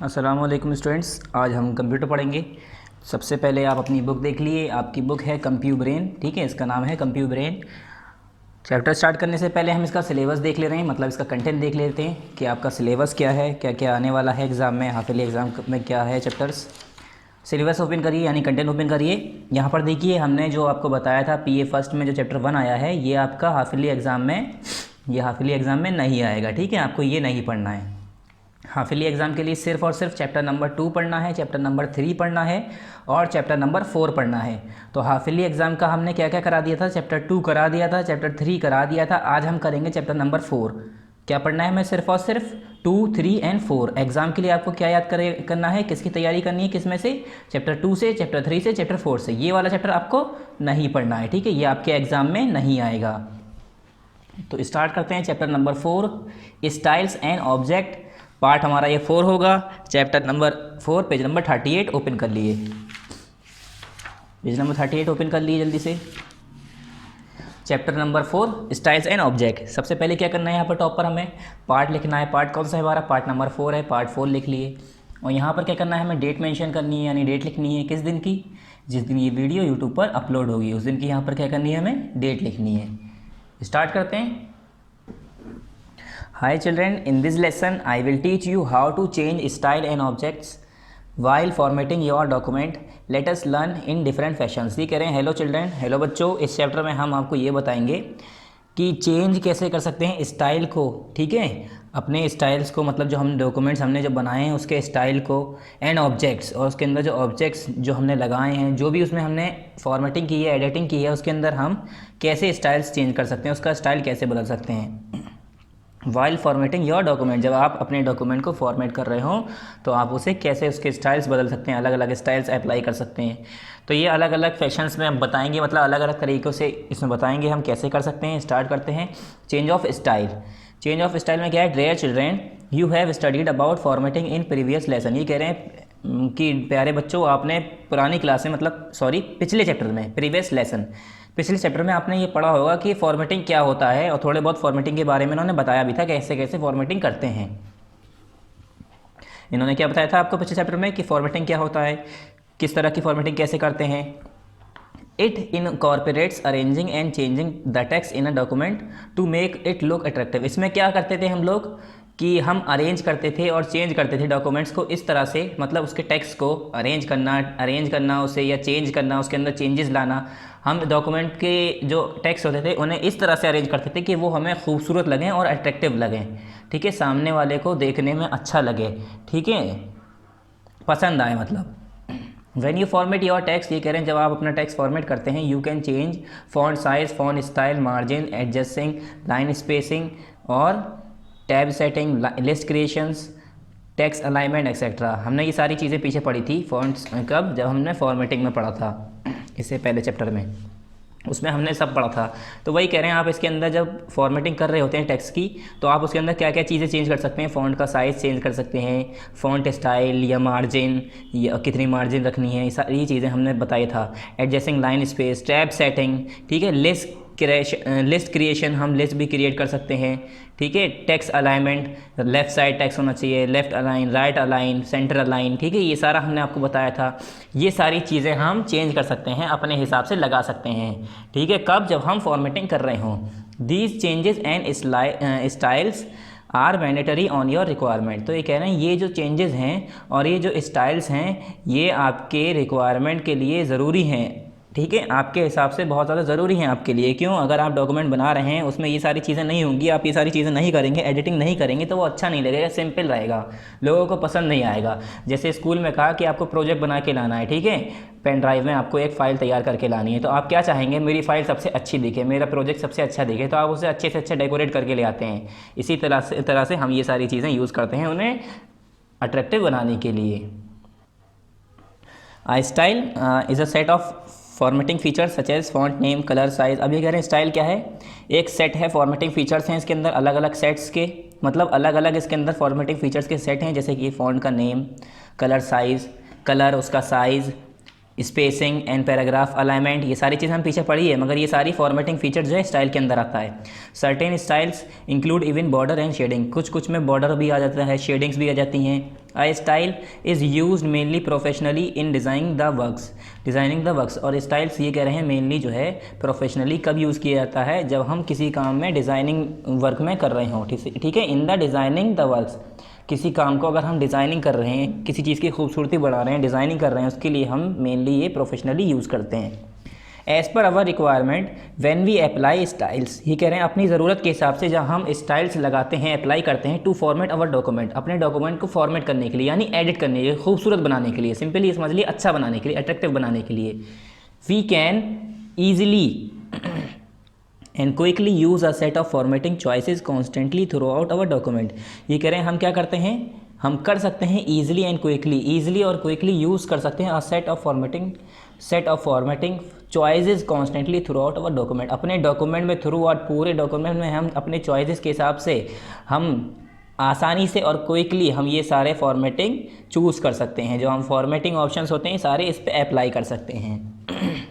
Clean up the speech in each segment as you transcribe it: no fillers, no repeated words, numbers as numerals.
अस्सलाम वालेकुम स्टूडेंट्स, आज हम कंप्यूटर पढ़ेंगे। सबसे पहले आप अपनी बुक देख लिए। आपकी बुक है कंप्यू ब्रेन, ठीक है, इसका नाम है कंप्यू ब्रेन। चैप्टर स्टार्ट करने से पहले हम इसका सिलेबस देख ले रहे हैं, मतलब इसका कंटेंट देख लेते हैं कि आपका सिलेबस क्या है, क्या क्या आने वाला है एग्ज़ाम में, हाफिली एग्ज़ाम में क्या है चैप्टर्स। सिलेबस ओपन करिए, यानी कंटेंट ओपन करिए। यहाँ पर देखिए, हमने जो आपको बताया था पीए फर्स्ट में जो चैप्टर 1 आया है, ये आपका हाफिली एग्ज़ाम में नहीं आएगा, ठीक है। आपको ये नहीं पढ़ना है। हाफिली एग्ज़ाम के लिए सिर्फ और सिर्फ चैप्टर नंबर 2 पढ़ना है, चैप्टर नंबर 3 पढ़ना है और चैप्टर नंबर 4 पढ़ना है। तो हाफिली एग्ज़ाम का हमने क्या क्या करा दिया था, चैप्टर 2 करा दिया था, चैप्टर 3 करा दिया था। आज हम करेंगे चैप्टर नंबर 4। क्या पढ़ना है हमें? सिर्फ और सिर्फ 2, 3 एंड 4। एग्ज़ाम के लिए आपको क्या याद करना है, किसकी तैयारी करनी है, किस में से? चैप्टर 2 से, चैप्टर 3 से, चैप्टर 4 से। ये वाला चैप्टर आपको नहीं पढ़ना है, ठीक है, ये आपके एग्ज़ाम में नहीं आएगा। तो स्टार्ट करते हैं chapter number 4, styles and object. Part हमारा ये 4 होगा। Chapter number 4 page number 38 open कर लिए। पेज नंबर 38 ओपन कर लिए जल्दी से। Chapter number 4 styles and object. सबसे पहले क्या करना है, यहाँ पर टॉप पर हमें पार्ट लिखना है। पार्ट कौन सा है हमारा? पार्ट नंबर 4 है, पार्ट 4 लिख लिए। और यहाँ पर क्या करना है, हमें डेट मेंशन करनी है, यानी डेट लिखनी है। किस दिन की? जिस दिन ये वीडियो यूट्यूब पर अपलोड होगी उस दिन की यहाँ पर क्या करनी है, हमें डेट लिखनी है। स्टार्ट करते हैं। Hi children, in this lesson I will teach you how to change style and objects while formatting your document. Let us learn in different fashions। ये कह रहे हैं हेलो चिल्ड्रेन, हेलो बच्चों। इस चैप्टर में हम आपको ये बताएंगे कि चेंज कैसे कर सकते हैं स्टाइल को, ठीक है, अपने स्टाइल्स को, मतलब जो हम डॉक्यूमेंट्स हमने जो बनाए हैं उसके स्टाइल को, एंड ऑब्जेक्ट्स, और उसके अंदर जो ऑब्जेक्ट्स जो हमने लगाए हैं, जो भी उसमें हमने फॉर्मेटिंग की है, एडिटिंग की है, उसके अंदर हम कैसे स्टाइल्स चेंज कर सकते हैं, उसका स्टाइल कैसे बदल सकते हैं। वाइल फॉर्मेटिंग योर डॉक्यूमेंट, जब आप अपने डॉक्यूमेंट को फॉर्मेट कर रहे हो तो आप उसे कैसे उसके स्टाइल्स बदल सकते हैं, अलग अलग स्टाइल्स अप्लाई कर सकते हैं। तो ये अलग अलग फैशंस में हम बताएंगे, मतलब अलग अलग तरीक़ों से इसमें बताएंगे हम कैसे कर सकते हैं। स्टार्ट करते हैं। Change of style. Change of style में क्या है? Dear children, you have studied about formatting in previous lesson. ये कह रहे हैं कि प्यारे बच्चों, आपने पुरानी क्लास में, मतलब सॉरी पिछले चैप्टर में, प्रीवियस लेसन, पिछले चैप्टर में आपने ये पढ़ा होगा कि फॉर्मेटिंग क्या होता है, और थोड़े बहुत फॉर्मेटिंग के बारे में इन्होंने बताया भी था कैसे कैसे फॉर्मेटिंग करते हैं। इन्होंने क्या बताया था आपको पिछले चैप्टर में कि फॉर्मेटिंग क्या होता है, किस तरह की फॉर्मेटिंग कैसे करते हैं। It incorporates arranging and changing the text in a document to make it look attractive. इसमें क्या करते थे हम लोग कि हम अरेंज करते थे और चेंज करते थे डॉक्यूमेंट्स को इस तरह से, मतलब उसके टेक्स्ट को अरेंज करना उसे, या चेंज करना, उसके अंदर चेंजेस लाना। हम डॉक्यूमेंट के जो टेक्स्ट होते थे उन्हें इस तरह से अरेंज करते थे कि वो हमें खूबसूरत लगें और अट्रैक्टिव लगें, ठीक है, सामने वाले को देखने में अच्छा लगे, ठीक है, पसंद आए मतलब। When you format your text, ये कह रहे हैं जब आप अपना टेक्स्ट फॉर्मेट करते हैं, you can change font size, font style, margin, adjusting, line spacing और tab setting, list creations, text alignment etcetera. हमने ये सारी चीज़ें पीछे पढ़ी थी फॉन्ट्स, कब? जब हमने फॉर्मेटिंग में पढ़ा था, इससे पहले चैप्टर में, उसमें हमने सब पढ़ा था। तो वही कह रहे हैं, आप इसके अंदर जब फॉर्मेटिंग कर रहे होते हैं टेक्स्ट की, तो आप उसके अंदर क्या क्या चीज़ें चेंज कर सकते हैं। फ़ॉन्ट का साइज़ चेंज कर सकते हैं, फ़ॉन्ट स्टाइल या मार्जिन, या कितनी मार्जिन रखनी है, ये सारी चीज़ें हमने बताया था। Adjusting line space, tab setting, ठीक है, लिस्ट क्रिएशन, हम लिस्ट भी क्रिएट कर सकते हैं, ठीक है। Text alignment, left side text होना चाहिए, left align, right align, centre align, ठीक है, ये सारा हमने आपको बताया था। ये सारी चीज़ें हम चेंज कर सकते हैं, अपने हिसाब से लगा सकते हैं, ठीक है, कब? जब हम फॉर्मेटिंग कर रहे हों। These changes and styles are mandatory on your requirement. तो ये कह रहे हैं ये जो चेंजेस हैं और ये जो स्टाइल्स हैं, ये आपके रिक्वायरमेंट के लिए ज़रूरी हैं, ठीक है, आपके हिसाब से बहुत ज़्यादा ज़रूरी हैं आपके लिए। क्यों? अगर आप डॉक्यूमेंट बना रहे हैं, उसमें ये सारी चीज़ें नहीं होंगी, आप ये सारी चीज़ें नहीं करेंगे, एडिटिंग नहीं करेंगे, तो वो अच्छा नहीं लगेगा, सिंपल रहेगा, लोगों को पसंद नहीं आएगा। जैसे स्कूल में कहा कि आपको प्रोजेक्ट बना के लाना है, ठीक है, पेन ड्राइव में आपको एक फ़ाइल तैयार करके लानी है, तो आप क्या चाहेंगे? मेरी फ़ाइल सबसे अच्छी दिखे, मेरा प्रोजेक्ट सबसे अच्छा दिखे, तो आप उसे अच्छे से अच्छा डेकोरेट करके ले आते हैं। इसी तरह से हम ये सारी चीज़ें यूज़ करते हैं उन्हें अट्रैक्टिव बनाने के लिए। Style is a set of formatting features such as font name, colour, size. अब ये कह रहे हैं स्टाइल क्या है? एक सेट है, फॉर्मेटिंग फीचर्स हैं इसके अंदर अलग अलग सेट्स के, मतलब अलग अलग इसके अंदर फॉर्मेटिंग फीचर्स के सेट हैं, जैसे कि फॉन्ट का नेम, कलर साइज़, कलर उसका size, spacing and paragraph alignment, ये सारी चीज़ हम पीछे पढ़ी है, मगर ये सारी फॉर्मेटिंग फीचर जो है स्टाइल के अंदर आता है। Certain styles include even border and shading, कुछ में बॉर्डर भी आ जाता है, शेडिंग्स भी आ जाती हैं, A style is used mainly professionally in designing the works. और स्टाइल्स ये कह रहे हैं मेनली जो है प्रोफेशनली कब यूज़ किया जाता है, जब हम किसी काम में डिज़ाइनिंग वर्क में कर रहे हों। ठीक है, in the designing the works, किसी काम को अगर हम डिज़ाइनिंग कर रहे हैं, किसी चीज़ की खूबसूरती बढ़ा रहे हैं, डिज़ाइनिंग कर रहे हैं, उसके लिए हम मेनली ये प्रोफेशनली यूज़ करते हैं। As per our requirement when we apply styles, ये कह रहे हैं अपनी ज़रूरत के हिसाब से जहाँ हम स्टाइल्स लगाते हैं, अप्लाई करते हैं, टू फॉर्मेट अवर डॉक्यूमेंट, अपने डॉक्यूमेंट को फॉर्मेट करने के लिए, यानी एडिट करने के लिए, खूबसूरत बनाने के लिए, सिंपली समझ लिए अच्छा बनाने के लिए, अट्रैक्टिव बनाने के लिए। We can easily and quickly use a set of formatting choices constantly throughout our document. ये कह रहे हैं हम क्या करते हैं, हम कर सकते हैं ईजिली एंड क्विकली, ईजिली और क्विकली यूज़ कर सकते हैं अ set of formatting choices constantly throughout our document, अपने डॉक्यूमेंट में थ्रू आउट पूरे डॉक्यूमेंट में हम अपने चॉइसेस के हिसाब से हम आसानी से और क्विकली हम ये सारे फॉर्मेटिंग चूज़ कर सकते हैं। जो हम फॉर्मेटिंग ऑप्शंस होते हैं सारे इस पर अप्लाई कर सकते हैं।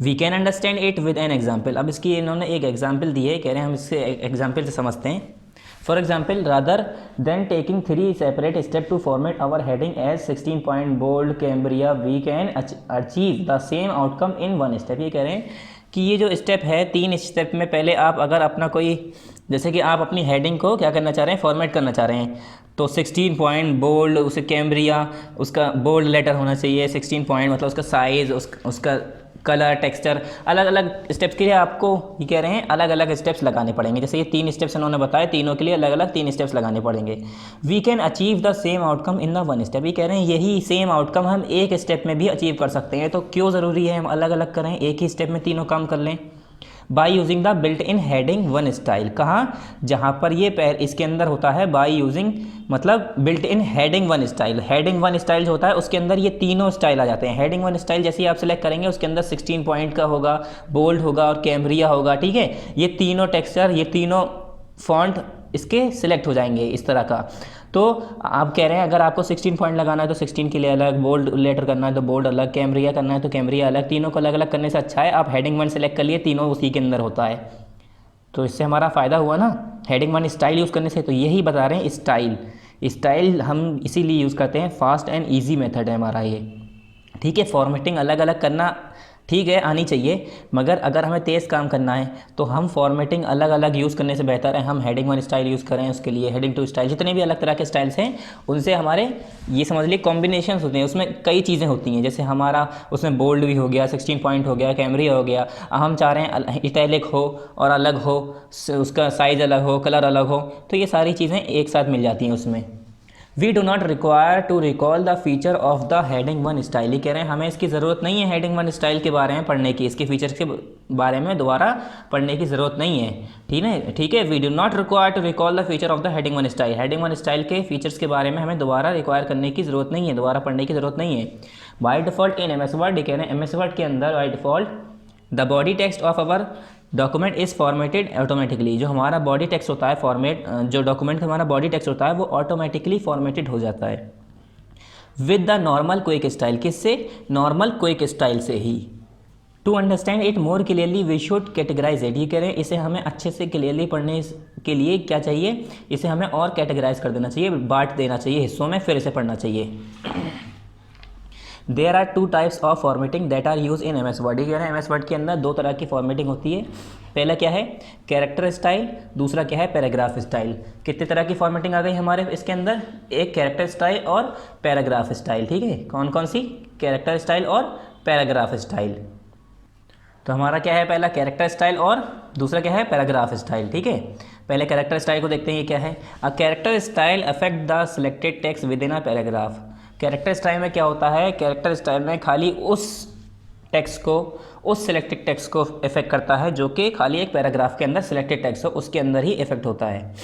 We can understand it with an example. अब इसकी इन्होंने एक एग्जाम्पल दी है, कह रहे हैं हम इससे एग्जाम्पल से समझते हैं। For example, rather than taking 3 separate step to format our heading as 16 point bold Cambria, we can achieve the same outcome in 1 step. ये कह रहे हैं कि ये जो स्टेप है 3 स्टेप में, पहले आप अगर अपना कोई, जैसे कि आप अपनी हेडिंग को क्या करना चाह रहे हैं, फॉर्मेट करना चाह रहे हैं, तो 16 पॉइंट बोल्ड, उसे कैम्ब्रिया, उसका बोल्ड लेटर होना चाहिए, 16 पॉइंट मतलब उसका साइज़, उसका कलर, टेक्सचर, अलग अलग स्टेप्स के लिए आपको ये कह रहे हैं अलग अलग स्टेप्स लगाने पड़ेंगे। जैसे ये 3 स्टेप्स उन्होंने बताया, तीनों के लिए अलग अलग 3 स्टेप्स लगाने पड़ेंगे। We can achieve the same outcome in the 1 step. ये कह रहे हैं यही सेम आउटकम हम एक स्टेप में भी अचीव कर सकते हैं। तो क्यों ज़रूरी है हम अलग अलग करें, एक ही स्टेप में तीनों काम कर लें। By using the built in heading 1 style, कहाँ, जहाँ पर ये इसके अंदर होता है बाई यूजिंग, मतलब built in heading 1 style. Heading 1 style जो होता है उसके अंदर ये तीनों स्टाइल आ जाते हैं। हेडिंग 1 स्टाइल जैसे ही आप सेलेक्ट करेंगे उसके अंदर 16 पॉइंट का होगा, बोल्ड होगा और कैम्ब्रिया होगा। ठीक है, ये तीनों टेक्सचर, ये तीनों फॉन्ट इसके सिलेक्ट हो जाएंगे इस तरह का। तो आप कह रहे हैं अगर आपको 16 पॉइंट लगाना है तो 16 के लिए अलग, बोल्ड लेटर करना है तो बोल्ड अलग, कैम्ब्रिया करना है तो कैम्ब्रिया अलग, तीनों को अलग अलग करने से अच्छा है आप हेडिंग 1 सेलेक्ट कर लिए, तीनों उसी के अंदर होता है। तो इससे हमारा फ़ायदा हुआ ना हेडिंग 1 स्टाइल यूज़ करने से। तो यही बता रहे हैं स्टाइल हम इसीलिए यूज़ करते हैं, फास्ट एंड ईजी मेथड है हमारा ये। ठीक है, फॉर्मेटिंग अलग अलग करना ठीक है, आनी चाहिए, मगर अगर हमें तेज़ काम करना है तो हम फॉर्मेटिंग अलग अलग यूज़ करने से बेहतर है हम हेडिंग 1 स्टाइल यूज़ करें। उसके लिए हेडिंग 2 स्टाइल, जितने भी अलग तरह के स्टाइल्स हैं उनसे हमारे ये समझ लिए कॉम्बिनेशंस होते हैं, उसमें कई चीज़ें होती हैं। जैसे हमारा उसमें बोल्ड भी हो गया, 16 पॉइंट हो गया, कैमरिया हो गया, हम चाह रहे हैं इटैलिक हो और अलग हो, उसका साइज़ अलग हो, कलर अलग हो, तो ये सारी चीज़ें एक साथ मिल जाती हैं उसमें। We do not require to recall the feature of the heading 1 style. ये कह रहे हैं हमें इसकी ज़रूरत नहीं है हेडिंग 1 स्टाइल के बारे में पढ़ने की, इसके फीचर्स के बारे में दोबारा पढ़ने की ज़रूरत नहीं है। ठीक है, we do not require to recall the feature of the heading 1 style. Heading 1 style के फीचर्स के बारे में हमें दोबारा रिक्वायर करने की ज़रूरत नहीं है, दोबारा पढ़ने की ज़रूरत नहीं है। By default in MS word, ये कह रहे हैं MS वर्ड के अंदर by default the body text of our document is formatted automatically. जो हमारा बॉडी टेक्स्ट होता है फॉर्मेट, जो डॉक्यूमेंट का हमारा बॉडी टेक्स्ट होता है वो ऑटोमेटिकली फॉर्मेटेड हो जाता है with the normal quick style. किससे? नॉर्मल क्विक स्टाइल से ही। To understand it more clearly we should categorise it. ये कह रहे हैं इसे हमें अच्छे से क्लियरली पढ़ने के लिए क्या चाहिए, इसे हमें और कैटेगराइज कर देना चाहिए, बांट देना चाहिए हिस्सों में, फिर इसे पढ़ना चाहिए। There are 2 types of formatting that are use in MS word. ये कह रहे हैं MS वर्ड के अंदर 2 तरह की फॉर्मेटिंग होती है। पहला क्या है? कैरेक्टर स्टाइल, दूसरा क्या है? Paragraph style. कितने तरह की फॉर्मेटिंग आ गई हमारे इसके अंदर? एक कैरेक्टर स्टाइल और पैराग्राफ स्टाइल। ठीक है, कौन कौन सी? कैरेक्टर स्टाइल और पैराग्राफ स्टाइल। तो हमारा क्या है? पहला कैरेक्टर स्टाइल और दूसरा क्या है? Paragraph style. ठीक है, पहले कैरेक्टर स्टाइल को देखते हैं, ये क्या है? A character style affect the selected text within a paragraph. Character style में क्या होता है? कैरेक्टर स्टाइल में खाली उस टेक्स्ट को, उस सिलेक्टेड टेक्स्ट को इफेक्ट करता है जो कि खाली एक पैराग्राफ के अंदर सिलेक्टेड टेक्स्ट हो, उसके अंदर ही इफेक्ट होता है।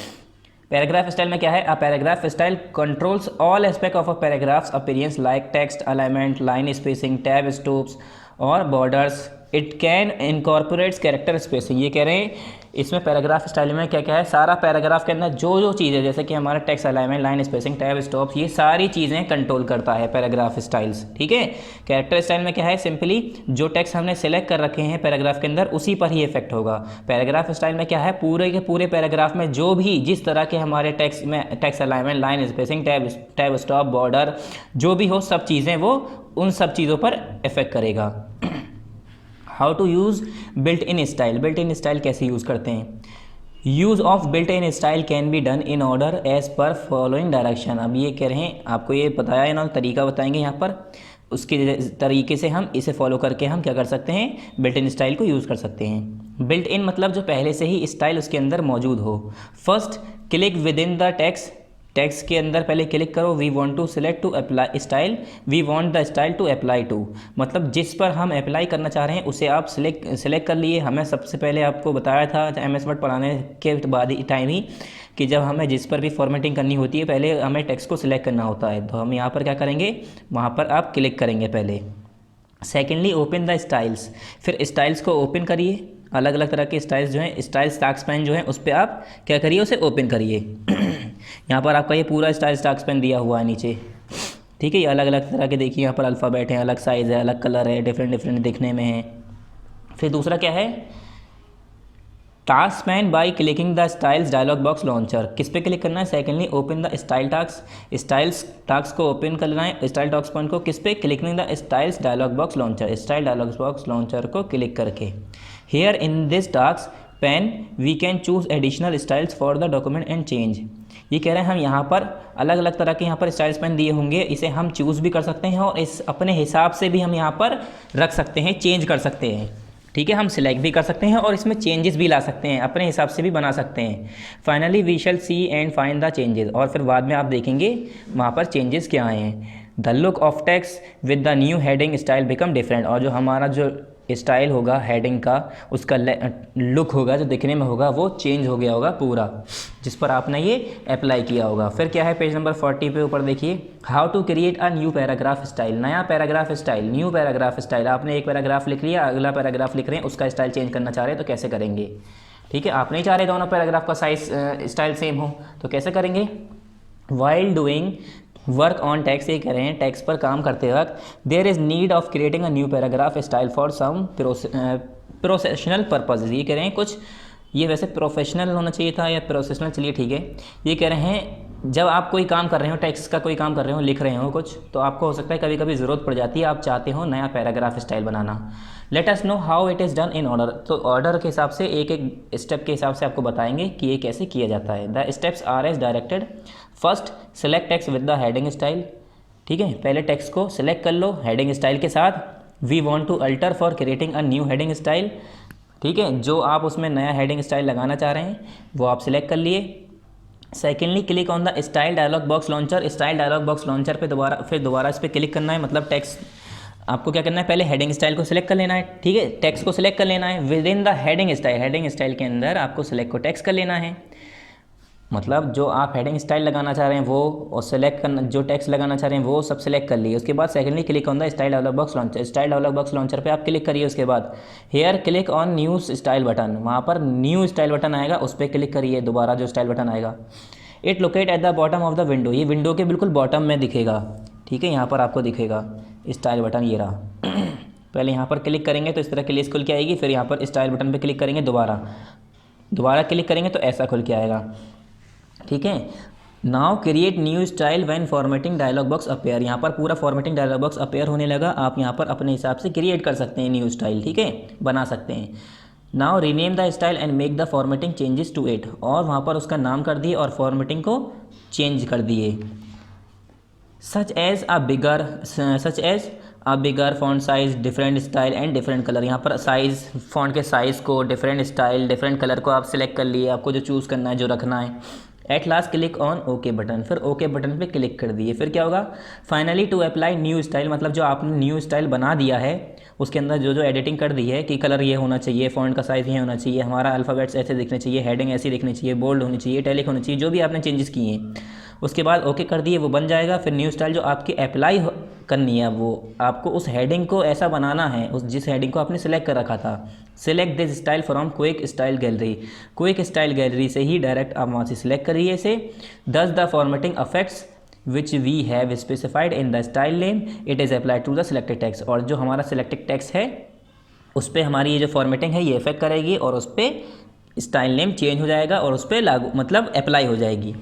पैराग्राफ स्टाइल में क्या है? A paragraph style controls all aspect of a paragraph's appearance like text alignment, line spacing, tab stops और borders, it can incorporates character spacing, ये कह रहे हैं इसमें पैराग्राफ स्टाइल में क्या क्या है, सारा पैराग्राफ के अंदर जो जो चीज़ें जैसे कि हमारा text alignment, line spacing, tab stop, ये सारी चीज़ें कंट्रोल करता है पैराग्राफ स्टाइल्स। ठीक है, कैरेक्टर स्टाइल में क्या है, सिंपली जो टेक्स्ट हमने सेलेक्ट कर रखे हैं पैराग्राफ के अंदर उसी पर ही इफेक्ट होगा। पैराग्राफ स्टाइल में क्या है, पूरे के पूरे पैराग्राफ में जो भी जिस तरह के हमारे टेक्स्ट में text alignment, line spacing, tab stop, border जो भी हो सब चीज़ें वो उन सब चीज़ों पर इफेक्ट करेगा। How to use built in style, built in style कैसे यूज़ करते हैं। Use of built in style can be done in order as per following direction. अब ये कह रहे हैं, आपको ये बताया है ना, तरीका बताएंगे यहाँ पर, उसके तरीके से हम इसे फॉलो करके हम क्या कर सकते हैं, बिल्ट इन स्टाइल को यूज़ कर सकते हैं। बिल्ट इन मतलब जो पहले से ही स्टाइल उसके अंदर मौजूद हो। First, click within the text के अंदर पहले क्लिक करो, we want to select to apply style, we want the style to apply to, मतलब जिस पर हम अप्लाई करना चाह रहे हैं उसे आप सिलेक्ट कर लिए। हमें सबसे पहले आपको बताया था MS वर्ड पढ़ाने के बाद टाइम ही कि जब हमें जिस पर भी फॉर्मेटिंग करनी होती है पहले हमें टेक्स्ट को सिलेक्ट करना होता है, तो हम यहाँ पर क्या करेंगे, वहाँ पर आप क्लिक करेंगे पहले। सेकेंडली, ओपन द स्टाइल्स, फिर स्टाइल्स को ओपन करिए, अलग अलग तरह के स्टाइल्स जो हैं, स्टाइल्स टास्क पैन जो है उस पर आप क्या करिए, उसे ओपन करिए। यहाँ पर आपका ये पूरा स्टाइल्स टास्क पैन दिया हुआ है नीचे। ठीक है, ये अलग अलग तरह के देखिए, यहाँ पर अल्फ़ाबेट है, अलग साइज़ है, अलग कलर है, डिफरेंट दिखने में है। फिर दूसरा क्या है, task pane by clicking the styles dialog box launcher, किस पे क्लिक करना है। Secondly, open the style task, styles task को ओपन करना है, स्टाइल टास्क पैन को किस पे, clicking the styles dialog box launcher, style dialog box launcher को क्लिक करके। Here in this task pane we can choose additional styles for the document and change, ये कह रहे हैं हम यहाँ पर अलग अलग तरह के यहाँ पर स्टाइल्स पैन दिए होंगे, इसे हम चूज़ भी कर सकते हैं और इस अपने हिसाब से भी हम यहाँ पर रख सकते हैं, चेंज कर सकते हैं। ठीक है, हम सिलेक्ट भी कर सकते हैं और इसमें चेंजेस भी ला सकते हैं, अपने हिसाब से भी बना सकते हैं। Finally we shall see and find the changes, और फिर बाद में आप देखेंगे वहाँ पर चेंजेस क्या आए हैं। The look of text with the new heading style become different, और जो हमारा जो स्टाइल होगा हेडिंग का, उसका लुक होगा जो दिखने में होगा वो चेंज हो गया होगा पूरा, जिस पर आपने ये अप्लाई किया होगा। फिर क्या है, पेज नंबर 40 पे ऊपर देखिए, how to create a new paragraph style, नया paragraph style, new paragraph style. आपने एक पैराग्राफ लिख लिया, अगला पैराग्राफ लिख रहे हैं, उसका स्टाइल चेंज करना चाह रहे हैं तो कैसे करेंगे। ठीक है, आप नहीं चाह रहे दोनों पैराग्राफ का साइज स्टाइल सेम हो तो कैसे करेंगे। While doing work on text, ये कह रहे हैं टेक्स्ट पर काम करते वक्त, there is need of creating a new paragraph style for some professional purposes, ये कह रहे हैं कुछ, ये वैसे प्रोफेशनल होना चाहिए था या प्रोफेशनल, चलिए ठीक है। ये कह रहे हैं जब आप कोई काम कर रहे हो, टेक्स्ट का कोई काम कर रहे हो, लिख रहे हो कुछ, तो आपको हो सकता है कभी कभी ज़रूरत पड़ जाती है, आप चाहते हो नया paragraph style banana. Late us know how it is done in order, तो ऑर्डर के हिसाब से एक एक स्टेप के हिसाब से आपको बताएंगे कि ये कैसे किया जाता है। The steps are as directed. First, select text with the heading style. ठीक है, पहले टेक्स्ट को सेलेक्ट कर लो हेडिंग स्टाइल के साथ। We want to alter for creating a new heading style. ठीक है, जो आप उसमें नया हेडिंग स्टाइल लगाना चाह रहे हैं वो आप सिलेक्ट कर लिए। Secondly, click on the style dialog box launcher, style dialog box launcher पे दोबारा इस पर क्लिक करना है, मतलब टेक्स्ट आपको क्या करना है, पहले हेडिंग स्टाइल को सिलेक्ट कर लेना है। ठीक है, टेक्स्ट को सिलेक्ट कर लेना है with in the heading style के अंदर आपको सिलेक्ट को टेक्स्ट कर लेना है, मतलब जो आप हेडिंग स्टाइल लगाना चाह रहे हैं वो, और सेलेक्ट करना जो टेक्स्ट लगाना चाह रहे हैं वो सब सेलेक्ट कर लिए। उसके बाद secondly, click on the style dialog box launcher, style dialog box launcher पे आप क्लिक करिए। उसके बाद here click on new style button, वहाँ पर न्यू स्टाइल बटन आएगा, उस पर क्लिक करिए, दोबारा जो स्टाइल बटन आएगा। It locate at the bottom of the window, ये विंडो के बिल्कुल बॉटम में दिखेगा। ठीक है, यहाँ पर आपको दिखेगा स्टाइल बटन, ये रहा। पहले यहाँ पर क्लिक करेंगे तो इस तरह के लिस्ट खुल के आएगी, फिर यहाँ पर स्टाइल बटन पे क्लिक करेंगे, दोबारा क्लिक करेंगे तो ऐसा खुल के आएगा। ठीक है, now create new style when formatting dialog box appear, यहाँ पर पूरा फॉर्मेटिंग डायलॉग बॉक्स अपेयर होने लगा, आप यहाँ पर अपने हिसाब से क्रिएट कर सकते हैं न्यू स्टाइल। ठीक है, बना सकते हैं। Now rename the style and make the formatting changes to it, और वहाँ पर उसका नाम कर दिए और फॉर्मेटिंग को चेंज कर दिए। Such as a bigger font size, different style and different colour, यहाँ पर साइज़, फॉन्ट के साइज़ को, डिफरेंट स्टाइल, डिफरेंट कलर को आप सिलेक्ट कर लिए, आपको जो चूज़ करना है, जो रखना है। At last click on okay button, फिर ओके बटन पे क्लिक कर दिए। फिर क्या होगा, finally to apply new style, मतलब जो आपने न्यू स्टाइल बना दिया है उसके अंदर जो जो एडिटिंग कर दी है कि कलर ये होना चाहिए, फॉन्ट का साइज़ ये होना चाहिए, हमारा अल्फ़ाबेट्स ऐसे दिखने चाहिए, हेडिंग ऐसी दिखनी चाहिए, बोल्ड होनी चाहिए, इटैलिक होनी चाहिए, जो भी आपने चेंजेस किए हैं उसके बाद ओके कर दिए, वो बन जाएगा। फिर न्यू स्टाइल जो आपकी अप्लाई करनी है, वो आपको उस हेडिंग को ऐसा बनाना है, उस जिस हेडिंग को आपने सिलेक्ट कर रखा था। Select this style from quick style gallery, quick style gallery से ही डायरेक्ट आप वहाँ से सिलेक्ट करिए इसे। Thus the formatting affects which we have specified in the style name it is applied to the selected text, और जो हमारा selected text है उस पर हमारी ये जो फॉर्मेटिंग है ये इफेक्ट करेगी और उस पर स्टाइल नेम चेंज हो जाएगा और उस पर लागू मतलब अप्लाई हो जाएगी।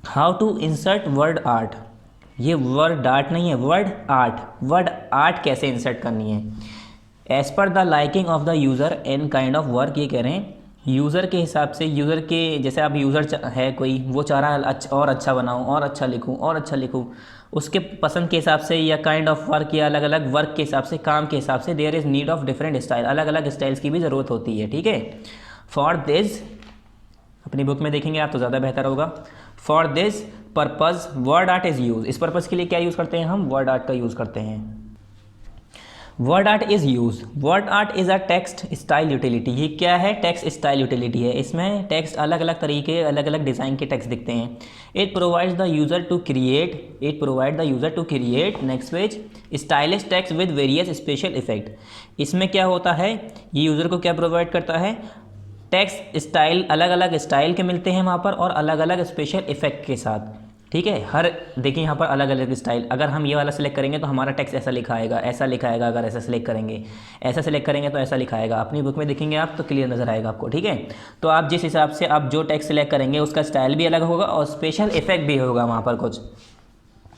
How to insert word art, ये वर्ड आर्ट नहीं है, वर्ड आर्ट। वर्ड आर्ट कैसे इंसर्ट करनी है? As per the liking of the user and kind of work, ये कह रहे हैं यूज़र के हिसाब से, यूज़र के जैसे आप यूज़र है कोई, वो चाह रहा है और अच्छा बनाऊँ, और अच्छा लिखूँ, और अच्छा लिखूँ, उसके पसंद के हिसाब से, या काइंड ऑफ वर्क, या अलग अलग वर्क के हिसाब से, काम के हिसाब से, there is need of different style, अलग अलग स्टाइल्स की भी ज़रूरत होती है। ठीक है, फॉर दिस, अपनी बुक में देखेंगे आप तो ज़्यादा बेहतर होगा। For this purpose word art is use, इस पर्पज़ के लिए क्या यूज़ करते हैं हम? वर्ड आर्ट का यूज़ करते हैं। Word art is use, word art is a text style utility, ये क्या है? टेक्स्ट स्टाइल यूटिलिटी है। इसमें टेक्स्ट अलग अलग तरीके, अलग अलग डिज़ाइन के टेक्स्ट दिखते हैं। It provides the user to create, it provide the user to create next page stylish text with various special effect. इसमें क्या होता है, ये यूज़र को क्या प्रोवाइड करता है? टेक्स्ट स्टाइल, अलग अलग स्टाइल के मिलते हैं वहाँ पर, और अलग अलग स्पेशल इफेक्ट के साथ। ठीक है, हर देखिए यहाँ पर अलग अलग स्टाइल, अगर हम ये वाला सिलेक्ट करेंगे तो हमारा टेक्स्ट ऐसा लिखा आएगा, ऐसा लिखा आएगा, अगर ऐसा सिलेक्ट करेंगे, ऐसा सिलेक्ट करेंगे तो ऐसा लिखा आएगा। अपनी बुक में देखेंगे आप तो क्लियर नज़र आएगा आपको। ठीक है, तो आप जिस हिसाब से आप जो टेक्स्ट सिलेक्ट करेंगे उसका स्टाइल भी अलग होगा और स्पेशल इफेक्ट भी होगा वहाँ पर कुछ।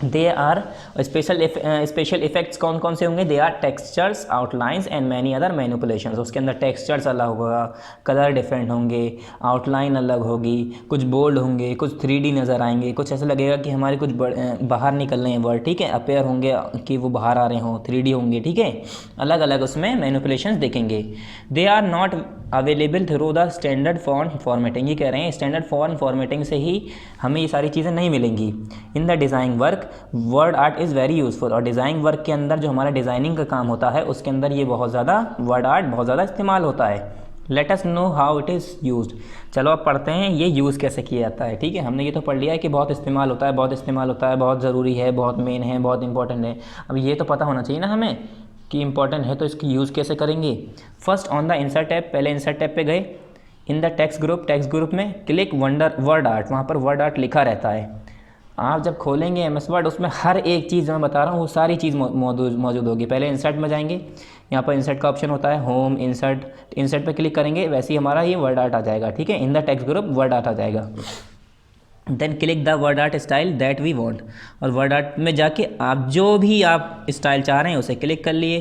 दे आर स्पेशल इफेक्ट्स कौन कौन से होंगे? They are textures, outlines and many other manipulations. उसके अंदर टेक्सचर्स अलग होगा, कलर डिफरेंट होंगे, आउटलाइन अलग होगी, कुछ बोल्ड होंगे, कुछ 3D नज़र आएंगे, कुछ ऐसा लगेगा कि हमारे कुछ बाहर निकल रहे हैं वर्ड। ठीक है, अपेयर होंगे कि वो बाहर आ रहे हों, 3D होंगे। ठीक है, अलग अलग उसमें मैनिपुलेशंस देखेंगे। They are not available through the standard font formatting, ये कह रहे हैं स्टैंडर्ड फॉन्ट फॉर्मेटिंग से ही हमें ये सारी चीज़ें नहीं मिलेंगी। In the design work word art is very useful, और डिज़ाइन वर्क के अंदर जो हमारा डिज़ाइनिंग का काम होता है उसके अंदर ये बहुत ज़्यादा वर्ड आर्ट बहुत ज़्यादा इस्तेमाल होता है। Let us know how it is used, चलो अब पढ़ते हैं ये यूज़ कैसे किया जाता है। ठीक है, हमने ये तो पढ़ लिया है कि बहुत इस्तेमाल होता है, बहुत इस्तेमाल होता है, बहुत ज़रूरी है, बहुत मेन है, बहुत इंपॉर्टेंट है। अब ये तो पता होना चाहिए ना हमें कि इंपॉर्टेंट है, तो इसकी यूज़ कैसे करेंगे? First on the insert tab, पहले इंसर्ट टैब पे गए। इन the text group, text group में क्लिक वर्ड आर्ट, वहाँ पर वर्ड आर्ट लिखा रहता है। आप जब खोलेंगे एमएस वर्ड उसमें हर एक चीज़ मैं बता रहा हूँ वो सारी चीज़ मौजूद होगी। पहले इंसर्ट में जाएंगे, यहाँ पर इंसर्ट का ऑप्शन होता है होम इंसर्ट, इंसर्ट पे क्लिक करेंगे, वैसे ही हमारा ये वर्ड आर्ट आ जाएगा। ठीक है, in the text group WordArt आ जाएगा। Then click the WordArt style that we want, और वर्ड आर्ट में जाके आप जो भी आप स्टाइल चाह रहे हैं उसे क्लिक कर लिए।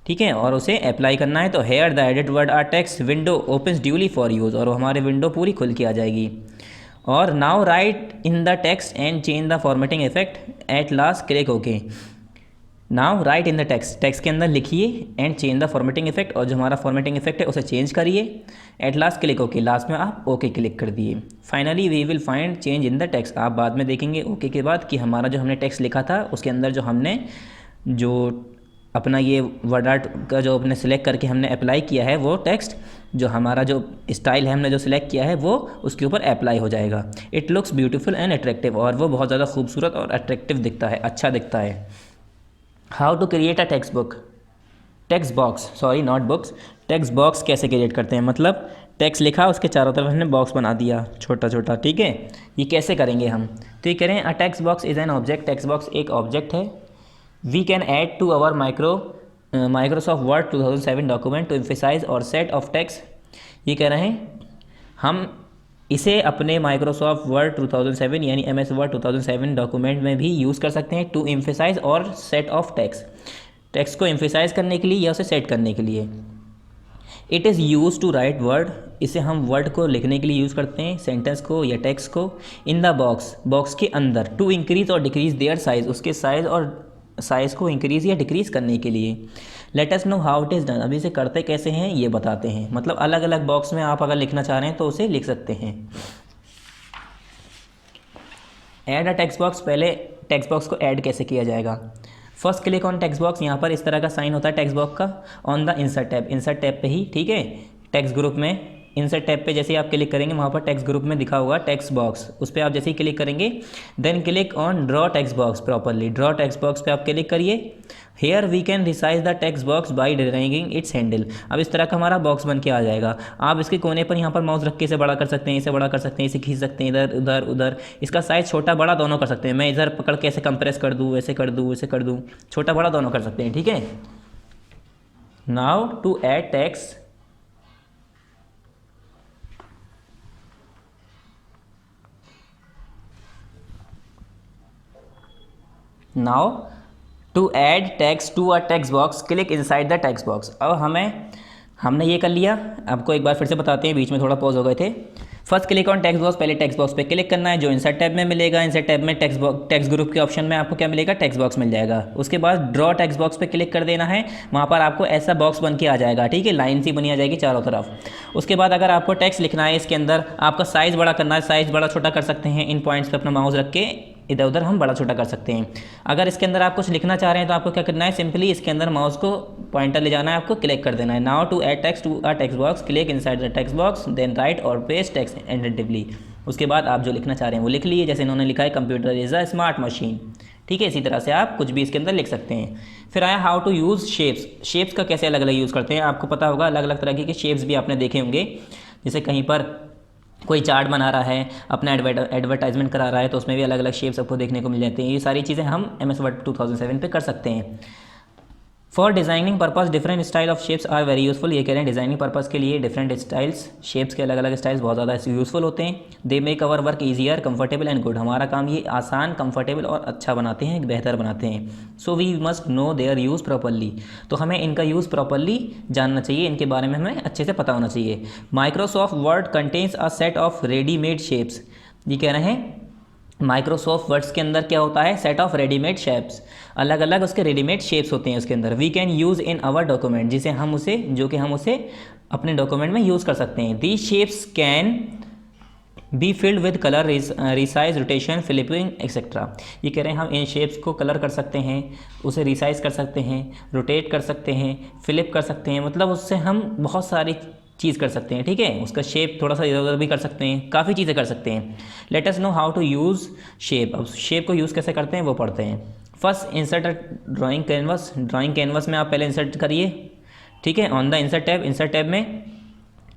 ठीक है, और उसे अप्लाई करना है। तो here the edit word art text window opens duly for use, और हमारे विंडो पूरी खुल के आ जाएगी। और now write in the text and change the formatting effect at last click okay. Now write in the text, text के अंदर लिखिए and change the formatting effect, और जो हमारा फॉर्मेटिंग इफेक्ट है उसे चेंज करिए। At last click okay, last में आप ओके क्लिक कर दिए। Finally we will find change in the text, आप बाद में देखेंगे ओके के बाद कि हमारा जो हमने टेक्स्ट लिखा था उसके अंदर जो हमने जो अपना ये वर्ड आर्ट का जो अपने सिलेक्ट करके हमने अप्लाई किया है वो टेक्स्ट, जो हमारा जो स्टाइल है हमने जो सिलेक्ट किया है वो उसके ऊपर अप्लाई हो जाएगा। It looks beautiful and attractive, और वो बहुत ज़्यादा खूबसूरत और अट्रैक्टिव दिखता है, अच्छा दिखता है। How to create a text book, text box, sorry not books, text box कैसे क्रिएट करते हैं? मतलब टेक्स्ट लिखा उसके चारों तरफ हमने बॉक्स बना दिया छोटा छोटा। ठीक है, ये कैसे करेंगे हम? तो ये करें, a text box is an object, text box एक ऑब्जेक्ट है। We can add to our Microsoft Word 2007 document to emphasise or set of text, ये कह रहे हैं हम इसे अपने माइक्रोसॉफ्ट वर्ड 2007 यानी एमएस वर्ड 2007 डॉक्यूमेंट में भी यूज़ कर सकते हैं to emphasise or set of text, text को एम्फेसाइज करने के लिए या उसे सेट करने के लिए। It is use to write word, इसे हम वर्ड को लिखने के लिए यूज़ करते हैं, सेंटेंस को या टेक्स्ट को। इन द बॉक्स, बॉक्स के अंदर। टू इंक्रीज और डिक्रीज देयर साइज, उसके साइज़ और साइज़ को इंक्रीज़ या डिक्रीज़ करने के लिए। Late us know how it is done, अभी इसे करते कैसे हैं ये बताते हैं। मतलब अलग अलग बॉक्स में आप अगर लिखना चाह रहे हैं तो उसे लिख सकते हैं। ऐड अ टेक्स्ट बॉक्स, पहले टेक्स्ट बॉक्स को ऐड कैसे किया जाएगा? First click on text box, यहाँ पर इस तरह का साइन होता है टेक्स्ट बॉक्स का। On the insert tab, insert tab पे ही, ठीक है, टेक्स्ट ग्रुप में इंसर्ट टैब पे जैसे ही आप क्लिक करेंगे वहाँ पर टेक्स्ट ग्रुप में दिखा होगा टेक्स्ट बॉक्स, उस पर आप जैसे ही क्लिक करेंगे then click on draw text box properly. Draw text box पे आप क्लिक करिए। Here we can resize the text box by dragging its handle. अब इस तरह का हमारा बॉक्स बन के आ जाएगा। आप इसके कोने पर यहाँ पर माउस रख के इसे बड़ा कर सकते हैं, इसे बड़ा कर सकते हैं, इसे खींच सकते हैं इधर उधर उधर। इसका साइज़ छोटा बड़ा दोनों कर सकते हैं। मैं इधर पकड़ के ऐसे कंप्रेस कर दूँ, ऐसे कर दूँ, ऐसे कर दूँ, छोटा बड़ा दोनों कर सकते हैं। ठीक है। Now to add text, now to add text to a text box click inside the text box. अब हमने ये कर लिया। आपको एक बार फिर से बताते हैं, बीच में थोड़ा पॉज हो गए थे। First click on text box, पहले टेक्स्ट बॉक्स पे क्लिक करना है जो इंसर्ट टैब में मिलेगा। इंसर्ट टैब में टेक्स्ट ग्रुप के ऑप्शन में आपको क्या मिलेगा, टेक्स्ट बॉक्स मिल जाएगा। उसके बाद ड्रॉ टेक्स्ट बॉक्स पे क्लिक कर देना है, वहाँ पर आपको ऐसा बॉक्स बन के आ जाएगा। ठीक है, लाइन सी बनी आ जाएगी चारों तरफ। उसके बाद अगर आपको टेक्स्ट लिखना है इसके अंदर, आपका साइज़ बड़ा करना है, साइज़ बड़ा छोटा कर सकते हैं। इन पॉइंट्स पर अपना माउस रख के इधर उधर हम बड़ा छोटा कर सकते हैं। अगर इसके अंदर आप कुछ लिखना चाह रहे हैं तो आपको क्या करना है, सिंपली इसके अंदर माउस को पॉइंटर ले जाना है, आपको क्लिक कर देना है। Now to add text to a text box click inside the text box then write or paste text attentively. उसके बाद आप जो लिखना चाह रहे हैं वो लिख लिए, जैसे इन्होंने लिखा है computer is a smart machine. ठीक है, इसी तरह से आप कुछ भी इसके अंदर लिख सकते हैं। फिर आया how to use shapes. Shapes का कैसे अलग अलग यूज़ करते हैं, आपको पता होगा अलग अलग तरह के शेप्स भी आपने देखे होंगे। जैसे कहीं पर कोई चार्ट बना रहा है, अपना एडवर्टाइजमेंट करा रहा है, तो उसमें भी अलग अलग शेप्स आपको देखने को मिल जाते हैं। ये सारी चीज़ें हम MS Word 2007 पे कर सकते हैं। For designing purpose different style of shapes are very useful. ये कह रहे हैं डिज़ाइनिंग पर्पस के लिए डिफरेंट स्टाइल्स, शेप्स के अलग अलग स्टाइल्स बहुत ज़्यादा यूजफुल होते हैं। They make our work easier comfortable and good. हमारा काम ये आसान, कंफर्टेबल और अच्छा बनाते हैं, बेहतर बनाते हैं। So we must know their use properly. तो हमें इनका यूज़ प्रॉपरली जानना चाहिए, इनके बारे में हमें अच्छे से पता होना चाहिए। Microsoft word contains a set of readymade shapes. ये कह रहे हैं माइक्रोसॉफ्ट वर्ड्स के अंदर क्या होता है, सेट ऑफ रेडीमेड शेप्स, अलग अलग उसके रेडीमेड शेप्स होते हैं उसके अंदर। We can use in our document, जिसे हम उसे हम उसे अपने डॉक्यूमेंट में यूज़ कर सकते हैं। The shapes can be filled with colour, resize, rotation, flipping etcetera. ये कह रहे हैं हम इन शेप्स को कलर कर सकते हैं, उसे रिसाइज कर सकते हैं, रोटेट कर सकते हैं, फ्लिप कर सकते हैं, मतलब उससे हम बहुत सारी चीज़ कर सकते हैं। ठीक है, उसका शेप थोड़ा सा इधर उधर भी कर सकते हैं, काफ़ी चीज़ें कर सकते हैं। Let us know how to use shape. अब शेप को यूज़ कैसे करते हैं वो पढ़ते हैं। First insert drawing canvas. Drawing canvas में आप पहले इंसर्ट करिए। ठीक है, on the insert tab, insert tab में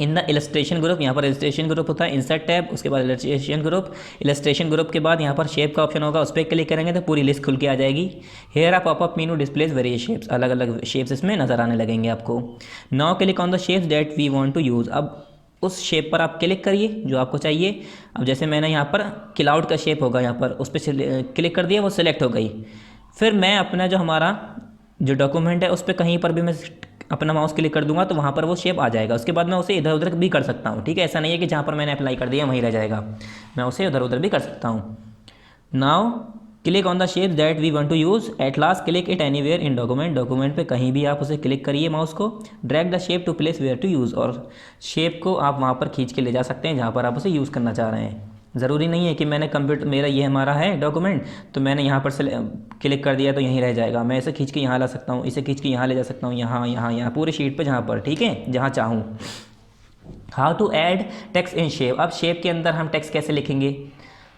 इन द इलस्ट्रेशन ग्रुप, यहाँ पर इलस्ट्रेशन ग्रुप होता है, इंसर्ट टैब, उसके बाद इलस्ट्रेशन ग्रुप। इलस्ट्रेशन ग्रुप के बाद यहाँ पर शेप का ऑप्शन होगा, उस पर क्लिक करेंगे तो पूरी लिस्ट खुल के आ जाएगी। Here a popup menu displays various shapes, अलग अलग शेप्स इसमें नजर आने लगेंगे आपको। Now click on the shapes that we want to use. अब उस शेप पर आप क्लिक करिए जो आपको चाहिए। अब जैसे मैंने यहाँ पर क्लाउड का शेप होगा, यहाँ पर उस पर क्लिक कर दिया, वो सिलेक्ट हो गई। फिर मैं अपना जो हमारा जो डॉक्यूमेंट है उस पर कहीं पर भी मैं अपना माउस क्लिक कर दूंगा तो वहाँ पर वो शेप आ जाएगा। उसके बाद मैं उसे इधर उधर भी कर सकता हूँ। ठीक है, ऐसा नहीं है कि जहाँ पर मैंने अप्लाई कर दिया वहीं रह जाएगा, मैं उसे उधर उधर भी कर सकता हूँ। Now click on the shape that we want to use. At last click it anywhere in document. Document पे कहीं भी आप उसे क्लिक करिए माउस को। Drag the shape to place where to use, और शेप को आप वहाँ पर खींच के ले जा सकते हैं जहाँ पर आप उसे यूज़ करना चाह रहे हैं। ज़रूरी नहीं है कि मैंने कंप्यूटर, मेरा ये हमारा है डॉक्यूमेंट, तो मैंने यहाँ पर से क्लिक कर दिया तो यहीं रह जाएगा। मैं इसे खींच के यहाँ ला सकता हूँ, इसे खींच के यहाँ ले जा सकता हूँ, यहाँ यहाँ यहाँ पूरे शीट पे जहाँ पर, ठीक है, जहाँ चाहूँ। How to add text in shape. अब शेप के अंदर हम टेक्स्ट कैसे लिखेंगे,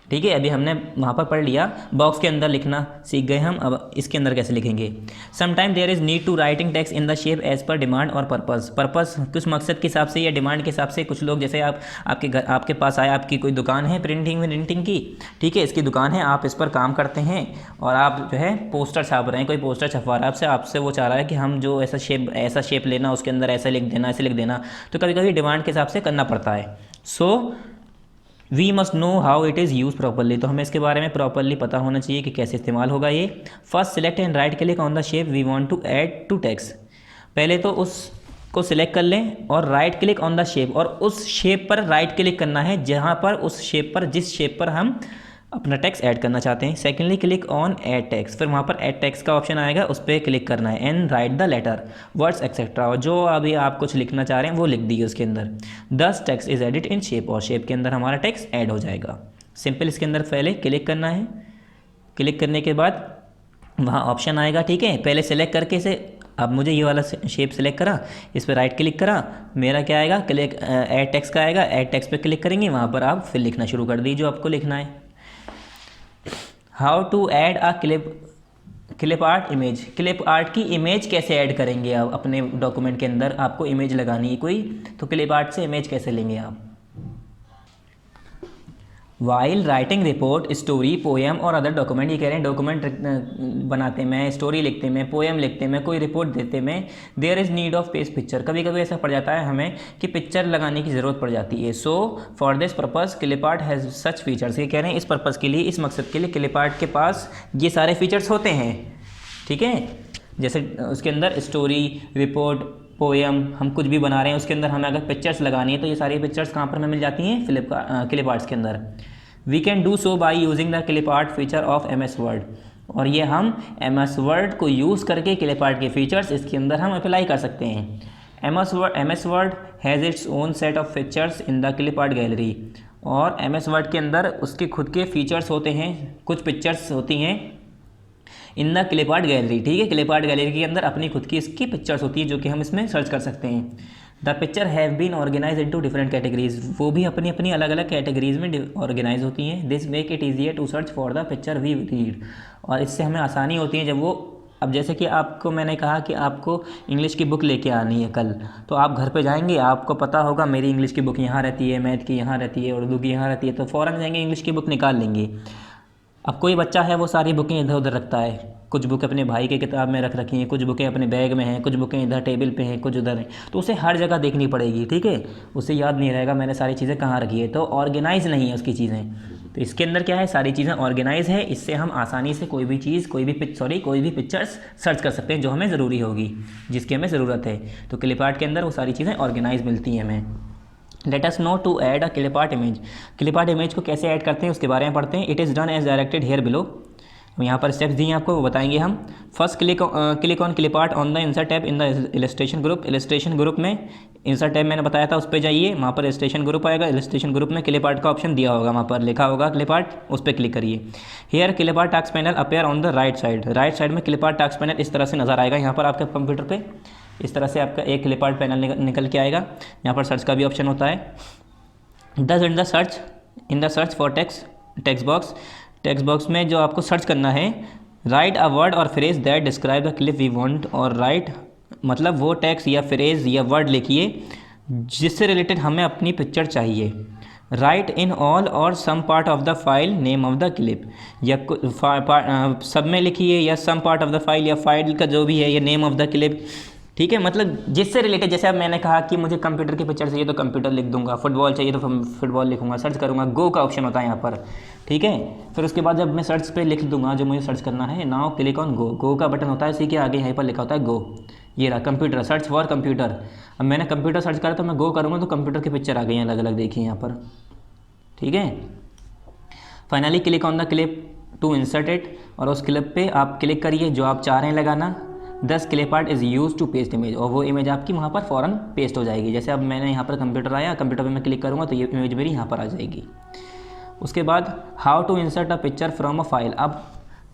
ठीक है, अभी हमने वहाँ पर पढ़ लिया, बॉक्स के अंदर लिखना सीख गए हम। अब इसके अंदर कैसे लिखेंगे। Sometime there is need to writing text in the shape as per demand or purpose. Purpose कुछ मकसद के हिसाब से या डिमांड के हिसाब से। कुछ लोग जैसे आपके घर, आपके पास आया, आपकी कोई दुकान है प्रिंटिंग की, ठीक है, इसकी दुकान है, आप इस पर काम करते हैं और आप जो है पोस्टर छाप रहे हैं, कोई पोस्टर छपवा रहा है आपसे वो चाह रहा है कि हम जो ऐसा शेप लेना, उसके अंदर ऐसा लिख देना, ऐसे लिख देना, तो कभी कभी डिमांड के हिसाब से करना पड़ता है। So we must know how it is use properly. तो हमें इसके बारे में प्रॉपरली पता होना चाहिए कि कैसे इस्तेमाल होगा ये। First select and right click on the shape we want to add to text. पहले तो उसको सिलेक्ट कर लें और right click on the shape, और उस शेप पर राइट क्लिक करना है जहाँ पर उस शेप पर, जिस शेप पर हम अपना टेक्स्ट ऐड करना चाहते हैं। Secondly click on add text, फिर वहाँ पर ऐड टेक्स्ट का ऑप्शन आएगा, उस पर क्लिक करना है। And write the letter, words etcetera, और जो अभी आप कुछ लिखना चाह रहे हैं वो लिख दीजिए उसके अंदर। दस text is edit in shape, और शेप के अंदर हमारा टेक्स्ट ऐड हो जाएगा। सिंपल, इसके अंदर पहले क्लिक करना है। क्लिक करने के बाद वहाँ ऑप्शन आएगा, ठीक है, पहले सेलेक्ट करके इसे अब मुझे ये वाला शेप सेलेक्ट करा, इस पर राइट क्लिक करा, मेरा क्या आएगा, क्लिक ऐड टेक्स्ट का आएगा, ऐड टेक्स्ट पे क्लिक करेंगे, वहाँ पर आप फिर लिखना शुरू कर दीजिए जो आपको लिखना है। How to add a clip art image, clip art की इमेज कैसे ऐड करेंगे आप अपने डॉक्यूमेंट के अंदर, आपको इमेज लगानी है कोई, तो क्लिप आर्ट से इमेज कैसे लेंगे आप। While writing report, story, poem और अदर डॉक्यूमेंट, ये कह रहे हैं डॉक्यूमेंट बनाते में, स्टोरी लिखते में, पोएम लिखते में, कोई रिपोर्ट देते में, there is need of page picture, कभी कभी ऐसा पड़ जाता है हमें कि पिक्चर लगाने की ज़रूरत पड़ जाती है। So for this purpose clip art has such features, ये कह रहे हैं इस पर्पज़ के लिए, इस मकसद के लिए क्लिप आर्ट के पास ये सारे फीचर्स होते हैं। ठीक है, जैसे उसके अंदर स्टोरी, रिपोर्ट, पोएम, हम कुछ भी बना रहे हैं उसके अंदर हमें अगर पिक्चर्स लगानी है तो ये सारी पिक्चर्स कहाँ पर हमें मिल जाती हैं, क्लिप आर्ट्स के अंदर। We can do so by using the clip art feature of MS Word, और ये हम MS वर्ड को यूज़ करके क्लिप आर्ट के फीचर्स इसके अंदर हम अप्लाई कर सकते हैं। MS Word has its own set of features in the clip art gallery, और MS वर्ड के अंदर उसके खुद के फीचर्स होते हैं, कुछ पिक्चर्स होती हैं इन द क्लिप आर्ट गैलरी। ठीक है, क्लिप आर्ट गैलरी के अंदर अपनी खुद की इसकी पिक्चर्स होती है जो कि हम इसमें सर्च कर सकते हैं। The picture have been organise into different categories, वो भी अपनी अपनी अलग अलग कैटेगरीज में ऑर्गेनाइज होती हैं। This make it easier to search for the picture we read, और इससे हमें आसानी होती है जब वो, अब जैसे कि आपको मैंने कहा कि आपको इंग्लिश की बुक लेके आनी है कल, तो आप घर पे जाएंगे, आपको पता होगा मेरी इंग्लिश की बुक यहाँ रहती है, मैथ की यहाँ रहती है, उर्दू की यहाँ रहती है, तो फ़ौरन जाएंगे इंग्लिश की बुक निकाल लेंगे। अब कोई बच्चा है वो सारी बुकें इधर उधर रखता है, कुछ बुकें अपने भाई के किताब में रख रखी हैं, कुछ बुकें अपने बैग में हैं, कुछ बुकें इधर टेबल पे हैं, कुछ उधर हैं, तो उसे हर जगह देखनी पड़ेगी। ठीक है, उसे याद नहीं रहेगा मैंने सारी चीज़ें कहाँ रखी है, तो ऑर्गेनाइज नहीं है उसकी चीज़ें। तो इसके अंदर क्या है, सारी चीज़ें ऑर्गेनाइज है, इससे हम आसानी से कोई भी चीज़, कोई भी पिक्चर्स सर्च कर सकते हैं जो हमें ज़रूरी होगी, जिसकी हमें ज़रूरत है। तो क्लिप आर्ट के अंदर वो सारी चीज़ें ऑर्गेनाइज मिलती हैं हमें। Let us know to add a clip art image, clip art image को कैसे ऐड करते हैं उसके बारे में पढ़ते हैं। It is done as directed here below, यहाँ पर स्टेप्स दिए हैं आपको, वो बताएंगे हम। First click on clip art on the insert tab in the illustration group, illustration group में इंसर्ट टैब मैंने बताया था उस पर जाइए, वहाँ पर इलस्ट्रेशन ग्रुप आएगा, इलस्ट्रेशन ग्रुप में क्लिप आर्ट का ऑप्शन दिया होगा, वहाँ पर लिखा होगा क्लिप आर्ट, उस पर क्लिक करिए। Here clip art task panel appear on the right side में क्लिप आर्ट टास्क पैनल इस तरह से नजर आएगा यहाँ पर आपके कंप्यूटर पर, इस तरह से आपका एक क्लिप आर्ट पैनल निकल के आएगा। यहाँ पर सर्च का भी ऑप्शन होता है। Thus in the search for text box में जो आपको सर्च करना है, write a word or phrase that describe the clip we want, और राइट मतलब वो टेक्स्ट या फ्रेज या वर्ड लिखिए जिससे रिलेटेड हमें अपनी पिक्चर चाहिए। Right in all or some part of the file name of the clip, या सब में लिखिए या some part of the file, या फाइल का जो भी है या नेम ऑफ द क्लिप। ठीक है, मतलब जिससे रिलेटेड, जैसे अब मैंने कहा कि मुझे कंप्यूटर की पिक्चर चाहिए तो कंप्यूटर लिख दूंगा, फुटबॉल चाहिए तो फुटबॉल लिखूंगा, सर्च करूंगा, गो का ऑप्शन होता है यहाँ पर। ठीक है, फिर उसके बाद जब मैं सर्च पे लिख दूंगा जो मुझे सर्च करना है, नाउ क्लिक ऑन गो का बटन होता है, इसी के आगे यहीं पर लिखा होता है गो, ये रहा कंप्यूटर, सर्च फॉर कंप्यूटर। अब मैंने कंप्यूटर सर्च करा तो मैं गो करूँगा तो कंप्यूटर की पिक्चर आ गई अलग अलग, देखिए यहाँ पर। ठीक है, finally click on the clip to insert it, और उस क्लिप पे आप क्लिक करिए जो आप चाह रहे हैं लगाना। Thus clip art is use to paste image, और वो इमेज आपकी वहाँ पर फ़ौरन पेस्ट हो जाएगी। जैसे अब मैंने यहाँ पर कंप्यूटर आया, कंप्यूटर पे मैं क्लिक करूँगा तो ये इमेज मेरी यहाँ पर आ जाएगी। उसके बाद how to insert a picture from a file, अब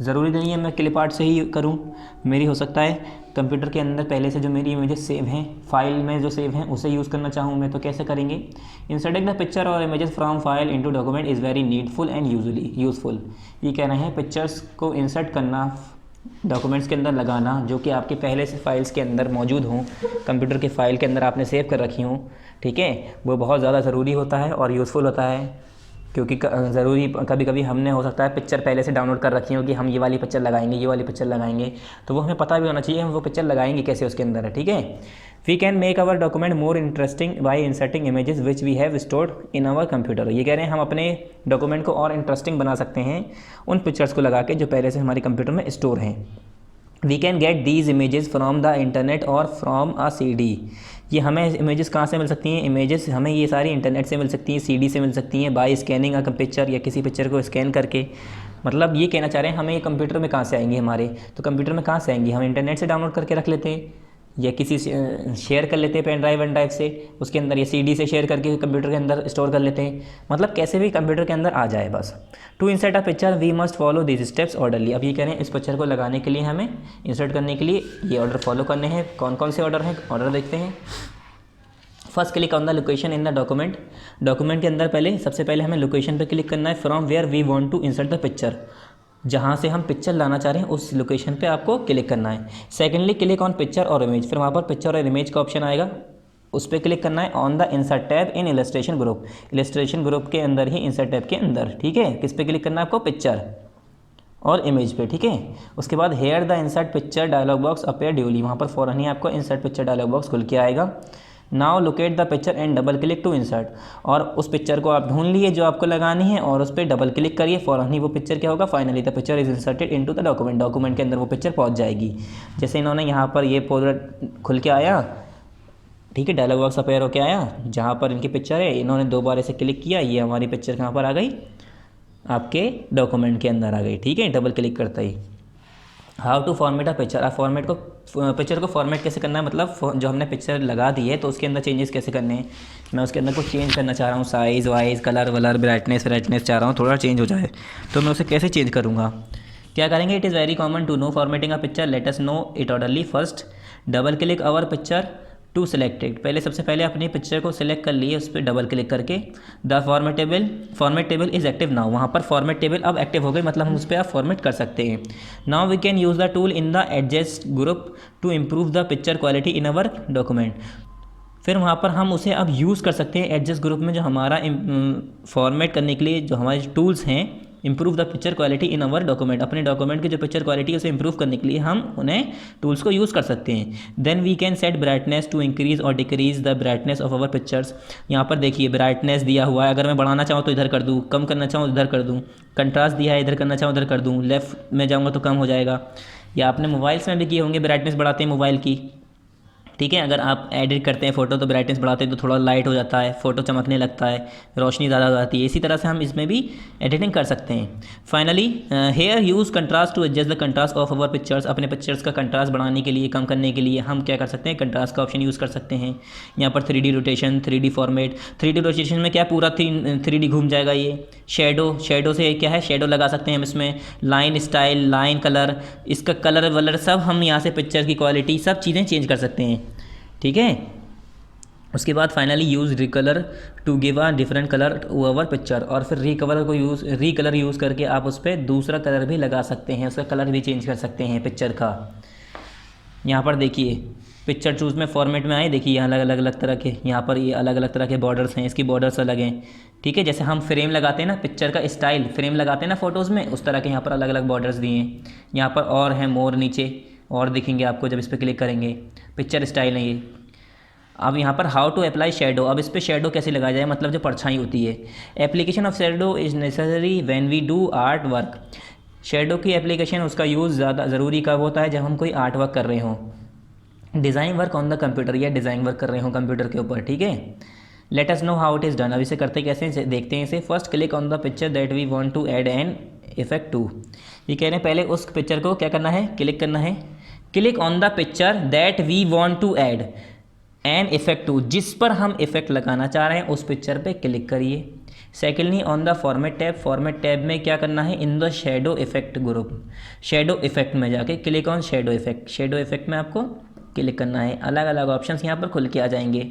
ज़रूरी नहीं है मैं क्लिप आर्ट से ही करूँ, मेरी हो सकता है कंप्यूटर के अंदर पहले से जो मेरी इमेजेस सेव हैं, फाइल में जो सेव हैं उसे यूज़ करना चाहूँ मैं, तो कैसे करेंगे। इंसर्टिंग द पिक्चर और images from file into document is very needful and useful, ये कह रहे हैं पिक्चर्स को इंसर्ट करना, डॉक्यूमेंट्स के अंदर लगाना जो कि आपके पहले से फाइल्स के अंदर मौजूद हों, कंप्यूटर के फाइल के अंदर आपने सेव कर रखी हों। ठीक है, वो बहुत ज़्यादा ज़रूरी होता है और यूज़फुल होता है, क्योंकि ज़रूरी कभी कभी हमने हो सकता है पिक्चर पहले से डाउनलोड कर रखी हो कि हम ये वाली पिक्चर लगाएंगे, ये वाली पिक्चर लगाएंगे, तो वो हमें पता भी होना चाहिए हम वो पिक्चर लगाएंगे कैसे उसके अंदर है। ठीक है, we can make our document more interesting by inserting images which we have stored in our computer, ये कह रहे हैं हम अपने डॉक्यूमेंट को और इंटरेस्टिंग बना सकते हैं उन पिक्चर्स को लगा के जो पहले से हमारे कंप्यूटर में स्टोर हैं। We can get these images from the internet or from a CD, ये हमें इमेजेस कहाँ से मिल सकती हैं, इमेजेस हमें ये सारी इंटरनेट से मिल सकती हैं, CD से मिल सकती हैं, बाय स्कैनिंग अ पिक्चर, या किसी पिक्चर को स्कैन करके। मतलब ये कहना चाह रहे हैं हमें ये कंप्यूटर में कहाँ से आएंगी हमारे, तो कंप्यूटर में कहाँ से आएंगी, हम इंटरनेट से डाउनलोड करके रख लेते हैं, या किसी से शेयर कर लेते हैं पेन ड्राइव वन ड्राइव से उसके अंदर, या सीडी से शेयर करके कंप्यूटर के अंदर स्टोर कर लेते हैं, मतलब कैसे भी कंप्यूटर के अंदर आ जाए बस। To insert a picture we must follow this steps orderly. अब ये कह रहे हैं इस पिक्चर को लगाने के लिए हमें, इंसर्ट करने के लिए ये ऑर्डर फॉलो करने हैं। कौन कौन से ऑर्डर हैं, ऑर्डर देखते हैं। First click on the location in the document. Document के अंदर पहले सबसे पहले हमें लोकेशन पर क्लिक करना है, from where we want to insert the picture. जहाँ से हम पिक्चर लाना चाह रहे हैं उस लोकेशन पे आपको क्लिक करना है। सेकेंडली क्लिक ऑन पिक्चर और इमेज, फिर वहाँ पर पिक्चर और इमेज का ऑप्शन आएगा, उस पर क्लिक करना है। On the insert tab in illustration group, illustration group के अंदर ही इंसर्ट टैब के अंदर, ठीक है। किस पे क्लिक करना है आपको, पिक्चर और इमेज पे, ठीक है। उसके बाद here the insert picture dialog box appear duly, वहाँ पर फ़ौरन ही आपको इंसर्ट पिक्चर डायलॉग बॉक्स खुल के आएगा। Now locate the picture and double click to insert, और उस पिक्चर को आप ढूंढ लिए जो आपको लगानी है और उस पर डबल क्लिक करिए, फ़ौरन ही वो पिक्चर क्या होगा, finally the picture is inserted into the document, document के अंदर वो पिक्चर पहुंच जाएगी। जैसे इन्होंने यहाँ पर ये फोल्डर खुल के आया, ठीक है, डायलॉग बॉक्स अपेयर होके आया जहाँ पर इनकी पिक्चर है, इन्होंने 2 बार ऐसे क्लिक किया, ये हमारी पिक्चर कहाँ पर आ गई, आपके डॉक्यूमेंट के अंदर आ गई, ठीक है, डबल क्लिक करता ही। How to format a picture, आप फॉर्मेट को, पिक्चर को फॉर्मेट कैसे करना है, मतलब जो हमने पिक्चर लगा दी है तो उसके अंदर चेंजेस कैसे करने हैं। मैं उसके अंदर कुछ चेंज करना चाह रहा हूँ, साइज़ वाइज, कलर वलर, ब्राइटनेस चाह रहा हूँ थोड़ा चेंज हो जाए, तो मैं उसे कैसे चेंज करूँगा, क्या करेंगे। It is very common to know formatting a picture, let us know it orderly. First double click our picture to selected, पहले सबसे पहले अपनी पिक्चर को सिलेक्ट कर लिए, उस पर डबल क्लिक करके। The format table is active now, वहाँ पर फॉर्मेट टेबल अब एक्टिव हो गई, मतलब हम उस पर आप फॉर्मेट कर सकते हैं। Now we can use the tool in the adjust group to improve the picture quality in our document, फिर वहाँ पर हम उसे अब यूज़ कर सकते हैं एडजस्ट ग्रुप में, जो हमारा फॉर्मेट करने के लिए जो हमारे टूल्स हैं, improve the picture quality in our document, अपने डॉक्यूमेंट की जो पिक्चर क्वालिटी है उसे इंप्रूव करने के लिए हम उन्हें टूल्स को यूज़ कर सकते हैं। Then we can set brightness to increase और decrease the brightness of our pictures, यहाँ पर देखिए ब्राइटनेस दिया हुआ है, अगर मैं बढ़ाना चाहूँ तो इधर कर दूँ, कम करना चाहूँ इधर कर दूँ, कंट्रास्ट दिया है, इधर करना चाहूँ इधर कर दूँ, लेफ्ट में जाऊँगा तो कम हो जाएगा। या आपने मोबाइल्स में भी किए होंगे, ब्राइटनेस बढ़ाते हैं मोबाइल की, ठीक है। अगर आप एडिट करते हैं फ़ोटो तो ब्राइटनेस बढ़ाते हैं तो थोड़ा लाइट हो जाता है, फ़ोटो चमकने लगता है, रोशनी ज़्यादा हो जाती है, इसी तरह से हम इसमें भी एडिटिंग कर सकते हैं। Finally here use contrast to adjust the contrast of our pictures, अपने पिक्चर्स का कंट्रास्ट बढ़ाने के लिए, कम करने के लिए हम क्या कर सकते हैं, कंट्रास्ट का ऑप्शन यूज़ कर सकते हैं। यहाँ पर 3D rotation, 3D format, 3D rotation में क्या पूरा 3D घूम जाएगा ये। शेडो से क्या है, शेडो लगा सकते हैं हम इसमें, लाइन स्टाइल, लाइन कलर, इसका कलर वलर सब हम यहाँ से पिक्चर की क्वालिटी सब चीज़ें चेंज कर सकते हैं, ठीक है। उसके बाद finally use recolour to give a different colour to our picture, और फिर रिकलर यूज़ करके आप उस पर दूसरा कलर भी लगा सकते हैं, उसका कलर भी चेंज कर सकते हैं पिक्चर का। यहाँ पर देखिए पिक्चर चूज़ में फॉर्मेट में आए, देखिए यहाँ अलग तरह के, यहाँ पर ये अलग अलग तरह के बॉर्डर्स हैं, इसकी बॉर्डर्स अलग हैं, ठीक है। जैसे हम फ्रेम लगाते हैं ना, पिक्चर का स्टाइल फ्रेम लगाते हैं ना फ़ोटोज़ में, उस तरह के यहाँ पर अलग अलग बॉर्डर्स दिए हैं। यहाँ पर और हैं मोर, नीचे और दिखेंगे आपको जब इस पर क्लिक करेंगे, पिक्चर स्टाइल है ये। अब यहाँ पर हाउ टू अप्लाई शेडो, अब इस पर शेडो कैसे लगाया जाए, मतलब जो परछाई होती है। Application of shadow is necessary when we do art work, shadow की एप्लीकेशन उसका यूज़ ज़्यादा ज़रूरी कब होता है, जब हम कोई आर्ट वर्क कर रहे हों, design work on the computer, या डिज़ाइन वर्क कर रहे हों कंप्यूटर के ऊपर, ठीक है। Let us know how it is done, अब इसे करते कैसे देखते हैं इसे। First click on the picture that we want to add an effect to, ये कह रहे हैं पहले उस पिक्चर को क्या करना है, क्लिक करना है। Click on the picture that we want to add an effect to, जिस पर हम इफेक्ट लगाना चाह रहे हैं उस पिक्चर पे क्लिक करिए। Secondly on the format tab, format tab में क्या करना है, in the shadow effect group, shadow effect में जाके click on shadow effect, shadow effect में आपको क्लिक करना है। अलग अलग ऑप्शंस यहाँ पर खुल के आ जाएंगे।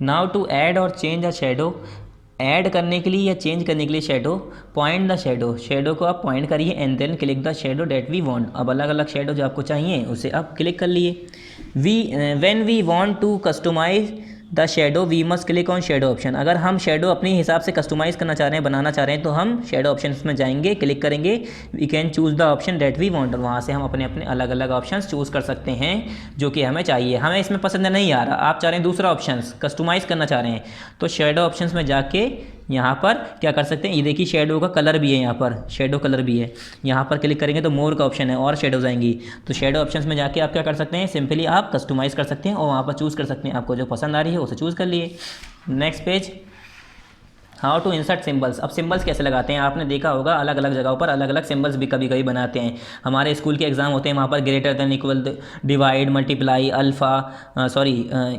Now to add or change a shadow, add करने के लिए या चेंज करने के लिए shadow, point the shadow, shadow को आप पॉइंट करिए and then click the shadow that we want, अब अलग अलग शेडो जो आपको चाहिए उसे आप क्लिक कर लिए। When we want to customize the shadow we must click on shadow option, अगर हम शेडो अपने हिसाब से कस्टमाइज़ करना चाह रहे हैं, बनाना चाह रहे हैं, तो हम शेडो ऑप्शन में जाएंगे, क्लिक करेंगे। We can choose the option that we want, और वहाँ से हम अपने अपने अलग अलग ऑप्शंस चूज़ कर सकते हैं जो कि हमें चाहिए। हमें इसमें पसंद नहीं आ रहा, आप चाह रहे हैं दूसरा ऑप्शन कस्टमाइज़ करना चाह रहे हैं, तो शेडो ऑप्शन में जाके यहाँ पर क्या कर सकते हैं, ये देखिए शेडो का कलर भी है, यहाँ पर शेडो कलर भी है, यहाँ पर क्लिक करेंगे तो मोर का ऑप्शन है और शेडोज आएंगी, तो शेडो ऑप्शंस में जाके आप क्या कर सकते हैं, सिंपली आप कस्टमाइज़ कर सकते हैं और वहाँ पर चूज़ कर सकते हैं, आपको जो पसंद आ रही है उसे चूज़ कर लिए। Next page, how to insert symbols. अब सिंबल्स कैसे लगाते हैं, आपने देखा होगा अलग अलग जगहों पर अलग अलग सिंबल्स भी कभी कभी बनाते हैं। हमारे स्कूल के एग्जाम होते हैं, वहाँ पर greater than, equal, divide, multiply, alpha, sorry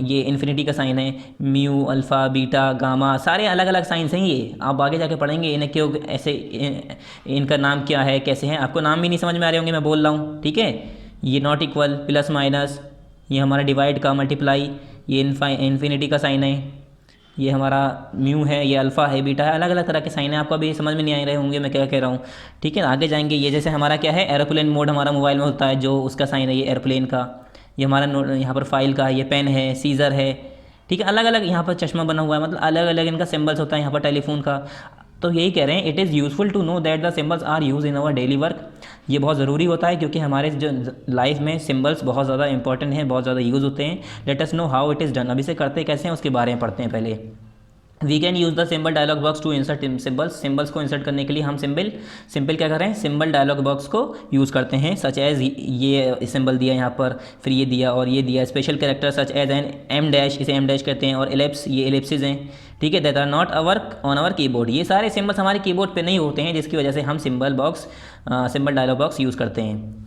ये इन्फिनिटी का साइन है, म्यू, अल्फ़ा, बीटा, गामा, सारे अलग अलग साइंस हैं। ये आप आगे जाके पढ़ेंगे इन्हें क्यों ऐसे, इनका नाम क्या है, कैसे हैं, आपको नाम भी नहीं समझ में आ रहे होंगे, मैं बोल रहा हूँ, ठीक है। ये नॉट इक्वल, प्लस माइनस, ये हमारा डिवाइड का, मल्टीप्लाई, ये इन्फिनिटी का साइन है, ये हमारा म्यू है, ये अल्फ़ा है, बीटा है, अलग अलग तरह के साइन है। आपको अभी समझ में नहीं आ रहे होंगे मैं क्या कह रहा हूँ, ठीक है। आगे जाएंगे, ये जैसे हमारा क्या है, एरोप्लेन मोड हमारा मोबाइल में होता है, जो उसका साइन है ये एरोप्लेन का। ये हमारा यहाँ पर फाइल का है, ये पेन है, सीज़र है, ठीक है। अलग अलग यहाँ पर चश्मा बना हुआ है, मतलब अलग अलग इनका सिम्बल्स होता है। यहाँ पर टेलीफोन का, तो यही कह रहे हैं, it is useful to know that the symbols are use in our daily work. ये बहुत ज़रूरी होता है क्योंकि हमारे जो लाइफ में सिम्बल्स बहुत ज़्यादा इंपॉर्टेंट हैं, बहुत ज़्यादा यूज़ होते हैं। Let us know how it is done. अभी से करते कैसे हैं उसके बारे में पढ़ते हैं पहले। We can use the symbol dialog box to insert symbols. Symbols को इंसर्ट करने के लिए हम सिंपल क्या कर रहे हैं, सिंबल डायलॉग बॉक्स को यूज़ करते हैं। सच एज ये सिंबल दिया यहाँ पर, फिर ये दिया और ये दिया। Special character such as an em dash, इसे एम डैश कहते हैं, और एलिप्स, ये एलिप्सिस हैं, ठीक है। That are not on our keyboard. ये सारे सिम्बल्स हमारे कीबोर्ड पे नहीं होते हैं, जिसकी वजह से हम सिंबल डायलॉग बॉक्स यूज़ करते हैं।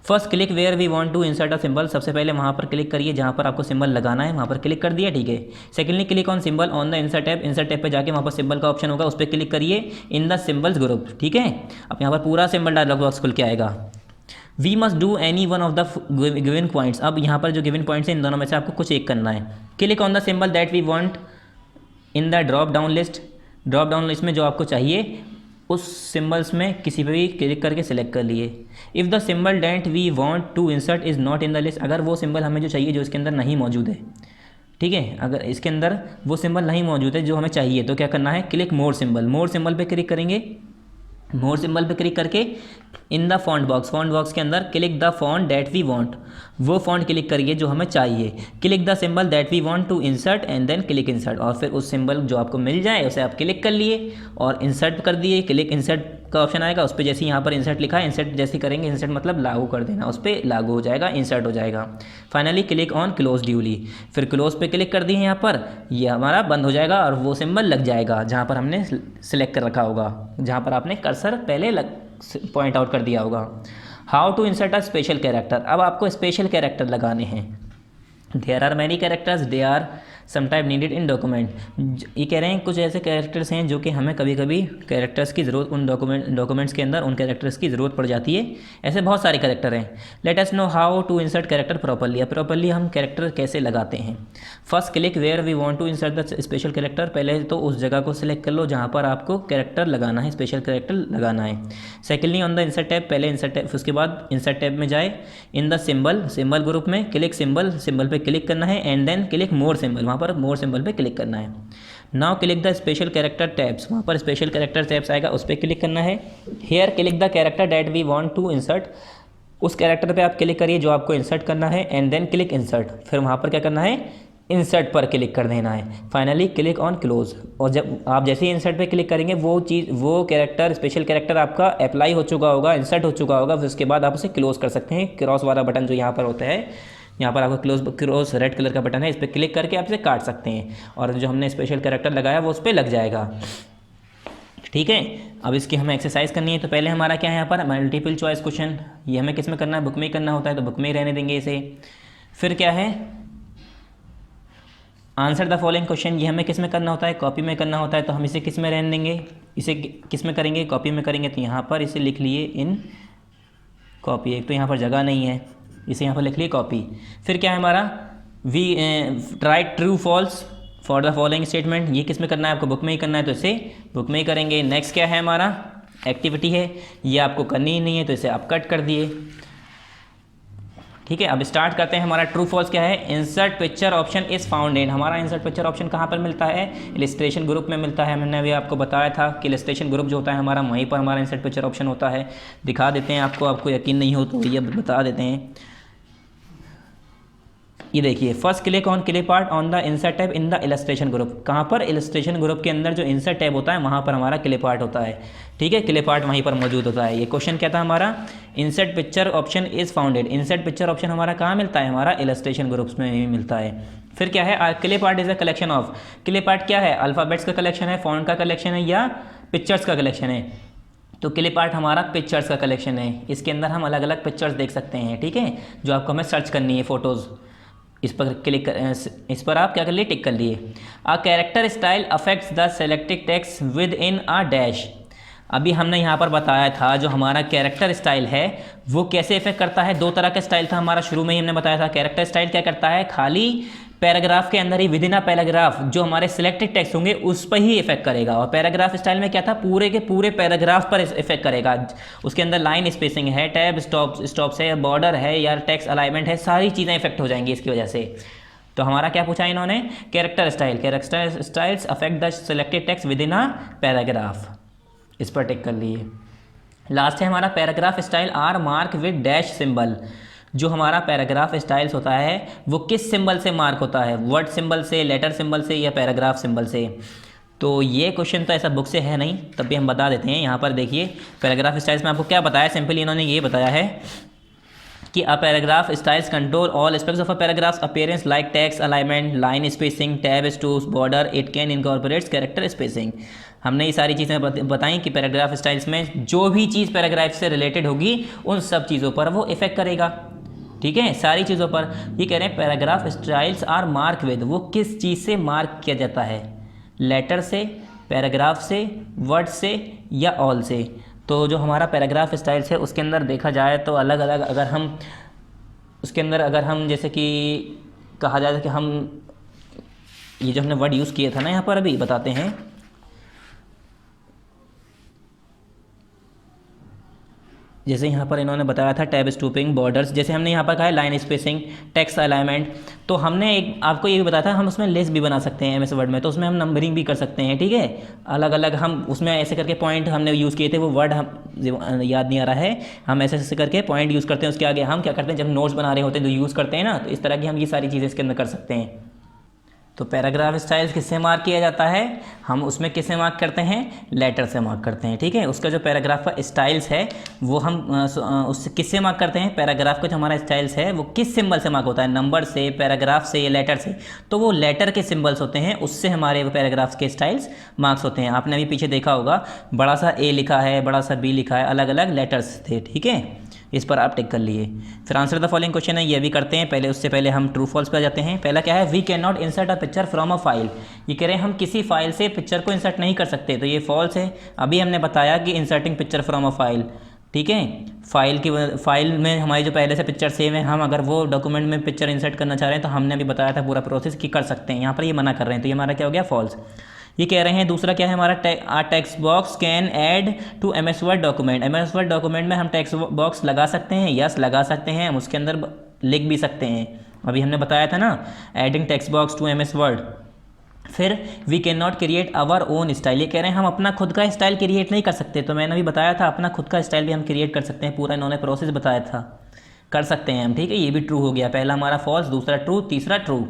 First click where we want to insert a symbol. सबसे पहले वहाँ पर क्लिक करिए जहाँ पर आपको सिंबल लगाना है, वहाँ पर क्लिक कर दिया, ठीक है। Secondly click on symbol on the insert tab. Insert tab पे जाके वहाँ पर सिंबल का ऑप्शन होगा, उस पर क्लिक करिए इन द सिंबल्स ग्रुप, ठीक है। अब यहाँ पर पूरा सिंबल डायलॉग बॉक्स खुल के आएगा। We must do any one of the given points. अब यहाँ पर जो गिवन पॉइंट्स हैं, इन दोनों में से आपको कुछ एक करना है। Click on the symbol that we want in the drop down list. Drop down list में जो आपको चाहिए उस सिम्बल्स में किसी पे भी क्लिक करके सिलेक्ट कर लिए। If the symbol that we want to insert is not in the list. अगर वो सिंबल हमें जो चाहिए जो इसके अंदर नहीं मौजूद है, ठीक है, अगर इसके अंदर वो सिंबल नहीं मौजूद है जो हमें चाहिए, तो क्या करना है, क्लिक मोर सिंबल। मोर सिंबल पे क्लिक करेंगे। मोर सिंबल पे क्लिक करके इन द फॉन्ट बॉक्स के अंदर click the font that we want. वो फॉन्ट क्लिक करिए जो हमें चाहिए। Click the symbol that we want to insert and then click insert. और फिर उस सिंबल जो आपको मिल जाए उसे आप क्लिक कर लिए और इंसर्ट कर दिए। क्लिक इंसर्ट का ऑप्शन आएगा, उस पर जैसे यहाँ पर इंसर्ट लिखा है, इंसर्ट जैसे करेंगे, इंसर्ट मतलब लागू कर देना, उस पर लागू हो जाएगा, इंसर्ट हो जाएगा। Finally click on close duly. फिर क्लोज पे क्लिक कर दिए यहाँ पर, ये हमारा बंद हो जाएगा और वो सिंबल लग जाएगा जहाँ पर हमने सिलेक्ट कर रखा होगा, जहाँ पर आपने कर्सर पहले पॉइंट आउट कर दिया होगा। How to insert a special character. अब आपको स्पेशल कैरेक्टर लगाने हैं। There are many characters, they are sometime needed in document. ये कह रहे हैं कुछ ऐसे कैरेक्टर्स हैं जो कि हमें कभी कभी कैरेक्टर्स की ज़रूरत, उन डॉक्यूमेंट्स के अंदर उन कैरेक्टर्स की ज़रूरत पड़ जाती है। ऐसे बहुत सारे कैरेक्टर हैं। Let us know how to insert character properly. अब प्रॉपरली हम कैरेक्टर कैसे लगाते हैं। First click where we want to insert the special character. पहले तो उस जगह को सिलेक्ट कर लो जहाँ पर आपको कैरेक्टर लगाना है, स्पेशल कैरेक्टर लगाना है। Secondly on the insert tab, पहले इंसर्ट टैब, उसके बाद इंसर्ट टैब में जाए, इन द सिंबल ग्रुप में क्लिक सिंबल पे क्लिक करना है and then click more symbol, वहाँ पर मोर सिंबल पे क्लिक करना है। Now click the special character tabs. वहाँ पर स्पेशल कैरेक्टर टैब्स आएगा, उस पर क्लिक करना है। Here click the character that we want to insert. उस कैरेक्टर पे आप क्लिक करिए जो आपको इंसर्ट करना है एंड देन क्लिक इंसर्ट। फिर वहाँ पर क्या करना है, इंसर्ट पर क्लिक कर देना है। Finally click on close. और जब आप जैसे ही इंसर्ट पे क्लिक करेंगे वो कैरेक्टर, स्पेशल कैरेक्टर आपका अप्लाई हो चुका होगा, इंसर्ट हो चुका होगा। फिर उसके बाद आप उसे क्लोज कर सकते हैं। क्रॉस वाला बटन जो यहाँ पर होता है, यहाँ पर आपका क्लोज रेड कलर का बटन है, इस पर क्लिक करके आप इसे काट सकते हैं और जो हमने स्पेशल कैरेक्टर लगाया वो उस पर लग जाएगा, ठीक है। अब इसकी हमें एक्सरसाइज करनी है। तो पहले हमारा क्या है, यहाँ पर मल्टीपल चॉइस क्वेश्चन, ये हमें किस में करना है, बुक में ही करना होता है, तो बुक में ही रहने देंगे इसे। फिर क्या है, आंसर द फॉलोइंग क्वेश्चन, ये हमें किस में करना होता है, कॉपी में करना होता है, तो हम इसे किस में रहने देंगे, इसे किस में करेंगे, कॉपी में करेंगे। तो यहाँ पर इसे लिख लिए इन कॉपी, एक तो यहाँ पर जगह नहीं है, इसे यहाँ पर लिख लिए कॉपी। फिर क्या है हमारा, we write true false for the following statement, ये किस में करना है, आपको बुक में ही करना है, तो इसे बुक में ही करेंगे। नेक्स्ट क्या है हमारा, एक्टिविटी है, ये आपको करनी ही नहीं है, तो इसे आप कट कर दिए, ठीक है। अब स्टार्ट करते हैं। हमारा ट्रू फॉल्स क्या है, insert picture option is found in. हमारा इंसर्ट पिक्चर ऑप्शन कहाँ पर मिलता है, इलस्ट्रेशन ग्रुप में मिलता है। मैंने अभी आपको बताया था कि इलस्ट्रेशन ग्रुप जो होता है हमारा, वहीं पर हमारा इंसर्ट पिक्चर ऑप्शन होता है। दिखा देते हैं आपको यकीन नहीं हो तो ये बता देते हैं। ये देखिए, first click on clip art on the insert tab in the illustration group. कहाँ पर? इलस्ट्रेशन ग्रुप के अंदर जो इंसर्ट टैब होता है वहाँ पर हमारा क्लिप आर्ट होता है, ठीक है, क्लिप आर्ट वहीं पर मौजूद होता है। ये क्वेश्चन क्या था हमारा? Insert picture option is founded. Insert picture option हमारा कहाँ मिलता है? हमारा इलस्ट्रेशन ग्रुप्स में ही मिलता है। फिर क्या है? Clip art is a collection of. Clip art क्या है? अल्फ़ाबेट्स का कलेक्शन है, फॉन्ट का कलेक्शन है, या पिक्चर्स का कलेक्शन है? तो क्लिप आर्ट हमारा पिक्चर्स का कलेक्शन है। इसके अंदर हम अलग अलग पिक्चर्स देख सकते हैं, ठीक है, जो आपको हमें सर्च करनी है, फ़ोटोज़। इस पर क्लिक कर, इस पर आप क्या कर लिए? टिक कर लिए। A character style affects the selected text within a dash. अभी हमने यहाँ पर बताया था जो हमारा कैरेक्टर स्टाइल है वो कैसे इफेक्ट करता है। दो तरह का स्टाइल था हमारा, शुरू में ही हमने बताया था। कैरेक्टर स्टाइल क्या करता है? खाली पैराग्राफ के अंदर ही, विद इन अ पैराग्राफ, जो हमारे सिलेक्टेड टेक्स्ट होंगे उस पर ही इफेक्ट करेगा। और पैराग्राफ स्टाइल में क्या था? पूरे के पूरे पैराग्राफ पर इफेक्ट करेगा। उसके अंदर लाइन स्पेसिंग है, टैब स्टॉप्स है, बॉर्डर है, या टेक्स्ट अलाइनमेंट है, सारी चीज़ें इफेक्ट हो जाएंगी इसकी वजह से। तो हमारा क्या पूछा इन्होंने? Character style. Character styles affect the selected text within a paragraph. इस पर टिक कर लिए। लास्ट है हमारा paragraph style are mark with dash symbol. जो हमारा पैराग्राफ स्टाइल्स होता है वो किस सिंबल से मार्क होता है? वर्ड सिंबल से, लेटर सिंबल से, या पैराग्राफ सिंबल से? तो ये क्वेश्चन तो ऐसा बुक से है नहीं, तब भी हम बता देते हैं। यहाँ पर देखिए, पैराग्राफ स्टाइल्स में आपको क्या बताया? सिंपली इन्होंने ये बताया है कि a paragraph styles control all aspects of a paragraph appearance like text alignment, line spacing, tab stops, border, it can incorporates character spacing. हमने ये सारी चीज़ें बताई कि पैराग्राफ स्टाइल्स में जो भी चीज़ पैराग्राफ से रिलेटेड होगी उन सब चीज़ों पर वो इफेक्ट करेगा, ठीक है, सारी चीज़ों पर। ये कह रहे हैं paragraph styles are mark with, वो किस चीज़ से मार्क किया जाता है? लेटर से, पैराग्राफ से, वर्ड से, या ऑल से? तो जो हमारा पैराग्राफ स्टाइल्स है उसके अंदर देखा जाए तो अलग अलग, अगर हम उसके अंदर अगर हम जैसे कि कहा जाए कि हम ये जो हमने वर्ड यूज़ किए था ना यहाँ पर, अभी बताते हैं। जैसे यहाँ पर इन्होंने बताया था टैब स्टूपिंग, बॉर्डर्स, जैसे हमने यहाँ पर कहा है लाइन स्पेसिंग, टेक्स्ट अलाइनमेंट। तो हमने एक आपको ये भी बताया था हम उसमें लिस्ट भी बना सकते हैं एमएस वर्ड में, तो उसमें हम नंबरिंग भी कर सकते हैं, ठीक है, अलग अलग। हम उसमें ऐसे करके पॉइंट हमने यूज़ किए थे, वो वर्ड हम याद नहीं आ रहा है, हम ऐसे ऐसे करके पॉइंट यूज़ करते हैं। उसके आगे हम क्या करते हैं, जब नोट्स बना रहे होते हैं तो यूज़ करते हैं ना, तो इस तरह की हम ये सारी चीज़ें इसके अंदर कर सकते हैं। तो पैराग्राफ स्टाइल्स किससे मार्क किया जाता है? हम उसमें किससे मार्क करते हैं? लेटर से मार्क करते हैं, ठीक है। उसका जो पैराग्राफ का स्टाइल्स है वो हम उससे किससे मार्क करते हैं? पैराग्राफ का जो हमारा स्टाइल्स है वो किस सिंबल से मार्क होता है? नंबर से, पैराग्राफ से, या लेटर से? तो वो लेटर के सिंबल्स होते हैं, उससे हमारे पैराग्राफ्स के स्टाइल्स मार्क्स होते हैं। आपने अभी पीछे देखा होगा, बड़ा सा ए लिखा है, बड़ा सा बी लिखा है, अलग अलग लेटर्स थे, ठीक है। इस पर आप टिक कर लिए। फिर आंसर द फॉलोइंग क्वेश्चन है, ये भी करते हैं। पहले उससे पहले हम ट्रू फॉल्स पे जाते हैं। पहला क्या है? We can not insert a picture from a file. ये कह रहे हैं हम किसी फाइल से पिक्चर को इंसर्ट नहीं कर सकते, तो ये फॉल्स है। अभी हमने बताया कि inserting picture from a file, ठीक है, फाइल में हमारी जो पहले से पिक्चर सेव है, हम अगर वो डॉक्यूमेंट में पिक्चर इंसर्ट करना चाह रहे हैं तो हमने अभी बताया था पूरा प्रोसेस कि कर सकते हैं। यहाँ पर ये मना कर रहे हैं, तो ये हमारा क्या हो गया? फॉल्स। ये कह रहे हैं दूसरा क्या है हमारा? Text box can add to MS Word document. MS Word document में हम टेक्स्ट बॉक्स लगा सकते हैं, यस लगा सकते हैं, हम उसके अंदर लिख भी सकते हैं। अभी हमने बताया था ना, adding text box to MS Word. फिर we can not create our own style. ये कह रहे हैं हम अपना खुद का स्टाइल क्रिएट नहीं कर सकते, तो मैंने अभी बताया था अपना खुद का स्टाइल भी हम क्रिएट कर सकते हैं, पूरा इन्होंने प्रोसेस बताया था, कर सकते हैं हम, ठीक है। ये भी ट्रू हो गया, पहला हमारा फॉल्स, दूसरा ट्रू, तीसरा ट्रू।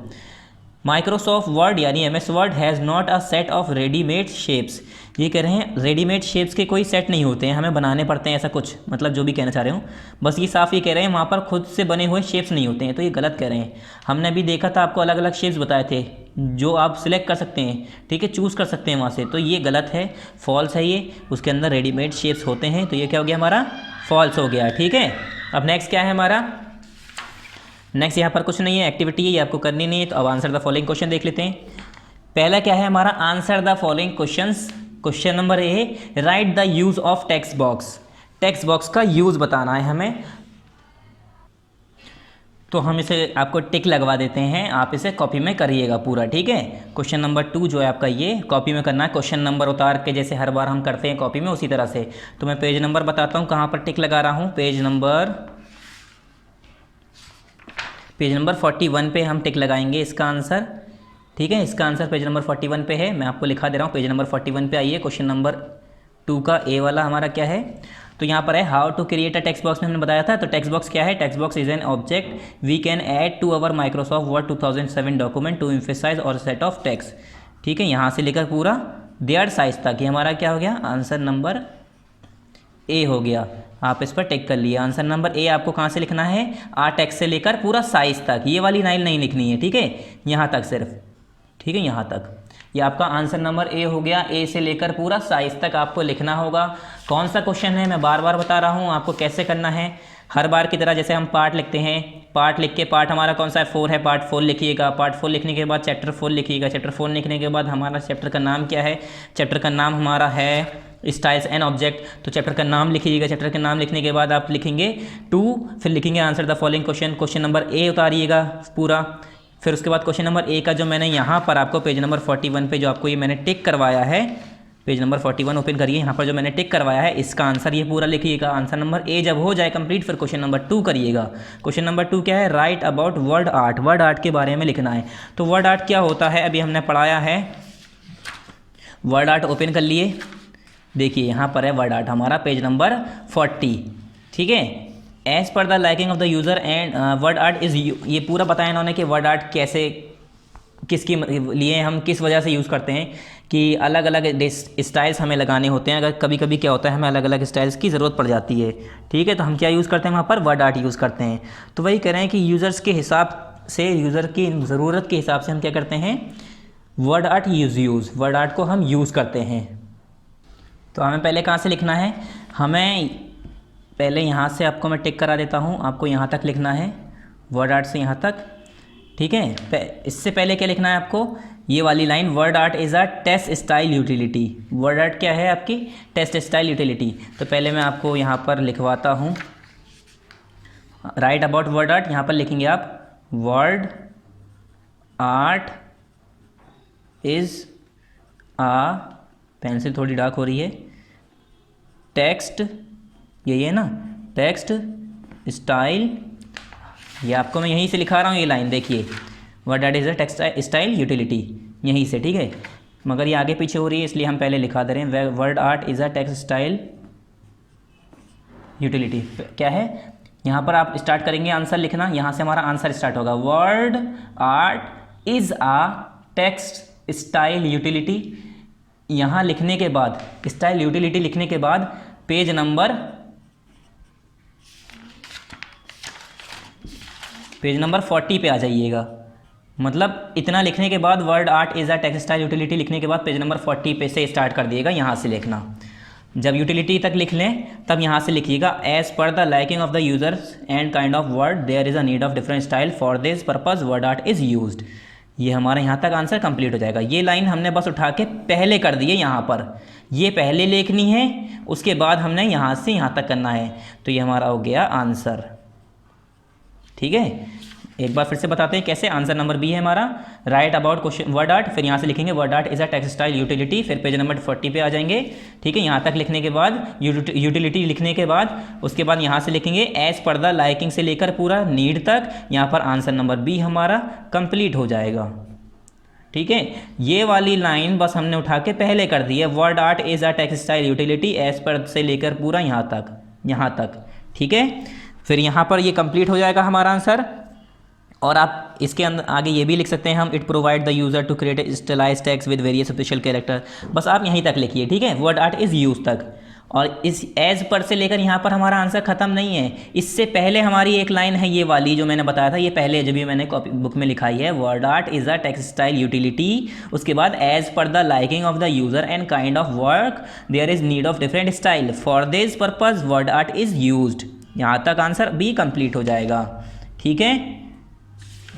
माइक्रोसॉफ्ट वर्ड यानी MS word has not a set of readymade shapes. ये कह रहे हैं रेडीमेड शेप्स के कोई सेट नहीं होते हैं, हमें बनाने पड़ते हैं, ऐसा कुछ, मतलब जो भी कहना चाह रहे हूँ, बस ये साफ ये कह रहे हैं वहाँ पर खुद से बने हुए शेप्स नहीं होते हैं, तो ये गलत कह रहे हैं। हमने अभी देखा था, आपको अलग अलग शेप्स बताए थे जो आप सिलेक्ट कर सकते हैं, ठीक है, चूज़ कर सकते हैं वहाँ से, तो ये गलत है, फॉल्स है ये। उसके अंदर रेडीमेड शेप्स होते हैं, तो ये क्या हो गया हमारा? फॉल्स हो गया, ठीक है। अब नेक्स्ट क्या है हमारा? नेक्स्ट यहाँ पर कुछ नहीं है, एक्टिविटी है, ये आपको करनी नहीं है। तो अब आंसर द फॉलोइंग क्वेश्चन देख लेते हैं। पहला क्या है हमारा? Answer the following questions. Question number A, right the use of text box. Text box का यूज बताना है हमें, तो हम इसे आपको टिक लगवा देते हैं, आप इसे कॉपी में करिएगा पूरा, ठीक है। क्वेश्चन नंबर 2 जो है आपका ये कॉपी में करना है, क्वेश्चन नंबर उतार के जैसे हर बार हम करते हैं कॉपी में, उसी तरह से। तो मैं पेज नंबर बताता हूँ कहाँ पर टिक लगा रहा हूँ। पेज नंबर 41 पे हम टिक लगाएंगे इसका आंसर, ठीक है। इसका आंसर पेज नंबर 41 पे है, मैं आपको लिखा दे रहा हूँ। पेज नंबर 41 पे आइए, क्वेश्चन नंबर 2 का ए वाला हमारा क्या है? तो यहाँ पर है how to create a text box में हमने बताया था। तो टेक्स्ट बॉक्स क्या है? Text box is an object we can add to our Microsoft Word 2007 document to emphasise or set of text. ठीक है, यहाँ से लेकर पूरा देयर साइज तक, ये हमारा क्या हो गया? आंसर नंबर ए हो गया। आप इस पर टिक कर लिए। आंसर नंबर ए आपको कहाँ से लिखना है? टेक्स्ट से लेकर पूरा साइज तक, ये वाली लाइन नहीं लिखनी है। ठीक है, यहाँ तक सिर्फ। ठीक है, यहाँ तक। ये आपका आंसर नंबर ए हो गया। ए से लेकर पूरा साइज तक आपको लिखना होगा। कौन सा क्वेश्चन है मैं बार बार बता रहा हूँ आपको कैसे करना है। हर बार की तरह जैसे हम पार्ट लिखते हैं, पार्ट लिख के, पार्ट हमारा कौन सा है? 4 है, पार्ट 4 लिखिएगा। पार्ट 4 लिखने के बाद चैप्टर 4 लिखिएगा। चैप्टर 4 लिखने के बाद हमारा चैप्टर का नाम क्या है? चैप्टर का नाम हमारा है स्टाइल्स एंड ऑब्जेक्ट। तो चैप्टर का नाम लिखिएगा। चैप्टर का नाम लिखने के बाद आप लिखेंगे 2, फिर लिखेंगे answer the following question. Question number A उतारिएगा पूरा। फिर उसके बाद क्वेश्चन नंबर ए का जो मैंने यहाँ पर आपको पेज नंबर 41 पे जो आपको ये मैंने टिक करवाया है, पेज नंबर 41 ओपन करिए। यहाँ पर जो मैंने टिक करवाया है इसका आंसर ये पूरा लिखिएगा। आंसर नंबर ए जब हो जाए कंप्लीट, फिर क्वेश्चन नंबर 2 करिएगा। क्वेश्चन नंबर 2 क्या है? Right about word art. Word art के बारे में लिखना है। तो वर्ड आर्ट क्या होता है अभी हमने पढ़ाया है। वर्ड आर्ट ओपन कर लिए। देखिए यहाँ पर है वर्ड आर्ट हमारा, पेज नंबर 40। ठीक है, as per the liking of the user and word art is, ये पूरा बताया इन्होंने कि वर्ड आर्ट कैसे, किसके लिए हम किस वजह से यूज़ करते हैं, कि अलग अलग स्टाइल्स हमें लगाने होते हैं। अगर कभी कभी क्या होता है हमें अलग अलग स्टाइल्स की ज़रूरत पड़ जाती है। ठीक है, तो हम क्या यूज़ करते हैं वहाँ पर? वर्ड आर्ट यूज़ करते हैं। तो वही कह रहे हैं कि यूज़र्स के हिसाब से, यूज़र की ज़रूरत के हिसाब से हम क्या करते हैं? वर्ड आर्ट वर्ड आर्ट को हम यूज़ करते हैं। तो हमें पहले कहाँ से लिखना है? हमें पहले यहाँ से आपको मैं टिक करा देता हूँ। आपको यहाँ तक लिखना है, वर्ड आर्ट से यहाँ तक। ठीक है, इससे पहले क्या लिखना है आपको? ये वाली line, word art is a text style utility. Word art क्या है आपकी? Text style utility. तो पहले मैं आपको यहाँ पर लिखवाता हूँ। राइट अबाउट वर्ड आर्ट, यहाँ पर लिखेंगे आप word art is ah, pencil थोड़ी डार्क हो रही है, टेक्स्ट, यही है ना, टेक्स्ट स्टाइल। ये आपको मैं यहीं से लिखा रहा हूँ ये लाइन, देखिए word art is a text style utility, यहीं से। ठीक है, मगर ये आगे पीछे हो रही है इसलिए हम पहले लिखा दे रहे हैं। Word art is a text style utility. क्या है? यहाँ पर आप स्टार्ट करेंगे आंसर लिखना, यहाँ से हमारा आंसर स्टार्ट होगा। Word art is a text style utility. यहाँ लिखने के बाद, स्टाइल यूटिलिटी लिखने के बाद पेज नंबर 40 पे आ जाइएगा। मतलब इतना लिखने के बाद word art is a textile utility लिखने के बाद पेज नंबर 40 पे से स्टार्ट कर दिएगा, यहाँ से लिखना। जब यूटिलिटी तक लिख लें तब यहाँ से लिखिएगा as per the liking of the users and kind of word there is a need of different style for this purpose word art is used. ये हमारा यहाँ तक आंसर कंप्लीट हो जाएगा। ये लाइन हमने बस उठा के पहले कर दी है, यहाँ पर ये पहले लिखनी है, उसके बाद हमने यहाँ से यहाँ तक करना है। तो ये हमारा हो गया आंसर। ठीक है, एक बार फिर से बताते हैं कैसे। आंसर नंबर बी है हमारा, right about question word art, फिर यहाँ से लिखेंगे word art is a textile utility, फिर पेज नंबर 40 पे आ जाएंगे। ठीक है, यहाँ तक लिखने के बाद यूटिलिटी लिखने के बाद उसके बाद यहाँ से लिखेंगे एज पर द लाइकिंग से लेकर पूरा नीड तक। यहाँ पर आंसर नंबर बी हमारा कंप्लीट हो जाएगा। ठीक है, ये वाली लाइन बस हमने उठा के पहले कर दी है, word art is a textile utility as per से लेकर पूरा यहाँ तक। ठीक है, फिर यहाँ पर ये कंप्लीट हो जाएगा हमारा आंसर। और आप इसके अंदर आगे ये भी लिख सकते हैं हम, it provide the user to create stylize text with various special character. बस आप यहीं तक लिखिए। ठीक है, वर्ड आर्ट इज़ यूज तक। और इस एज पर से लेकर यहाँ पर हमारा आंसर ख़त्म नहीं है, इससे पहले हमारी एक लाइन है ये वाली जो मैंने बताया था, ये पहले जब भी मैंने कॉपी बुक में लिखाई है, word art is a textile utility. उसके बाद as per the liking of the user and kind of work there is need of different style for this purpose word art is used. यहाँ तक answer B complete हो जाएगा। ठीक है,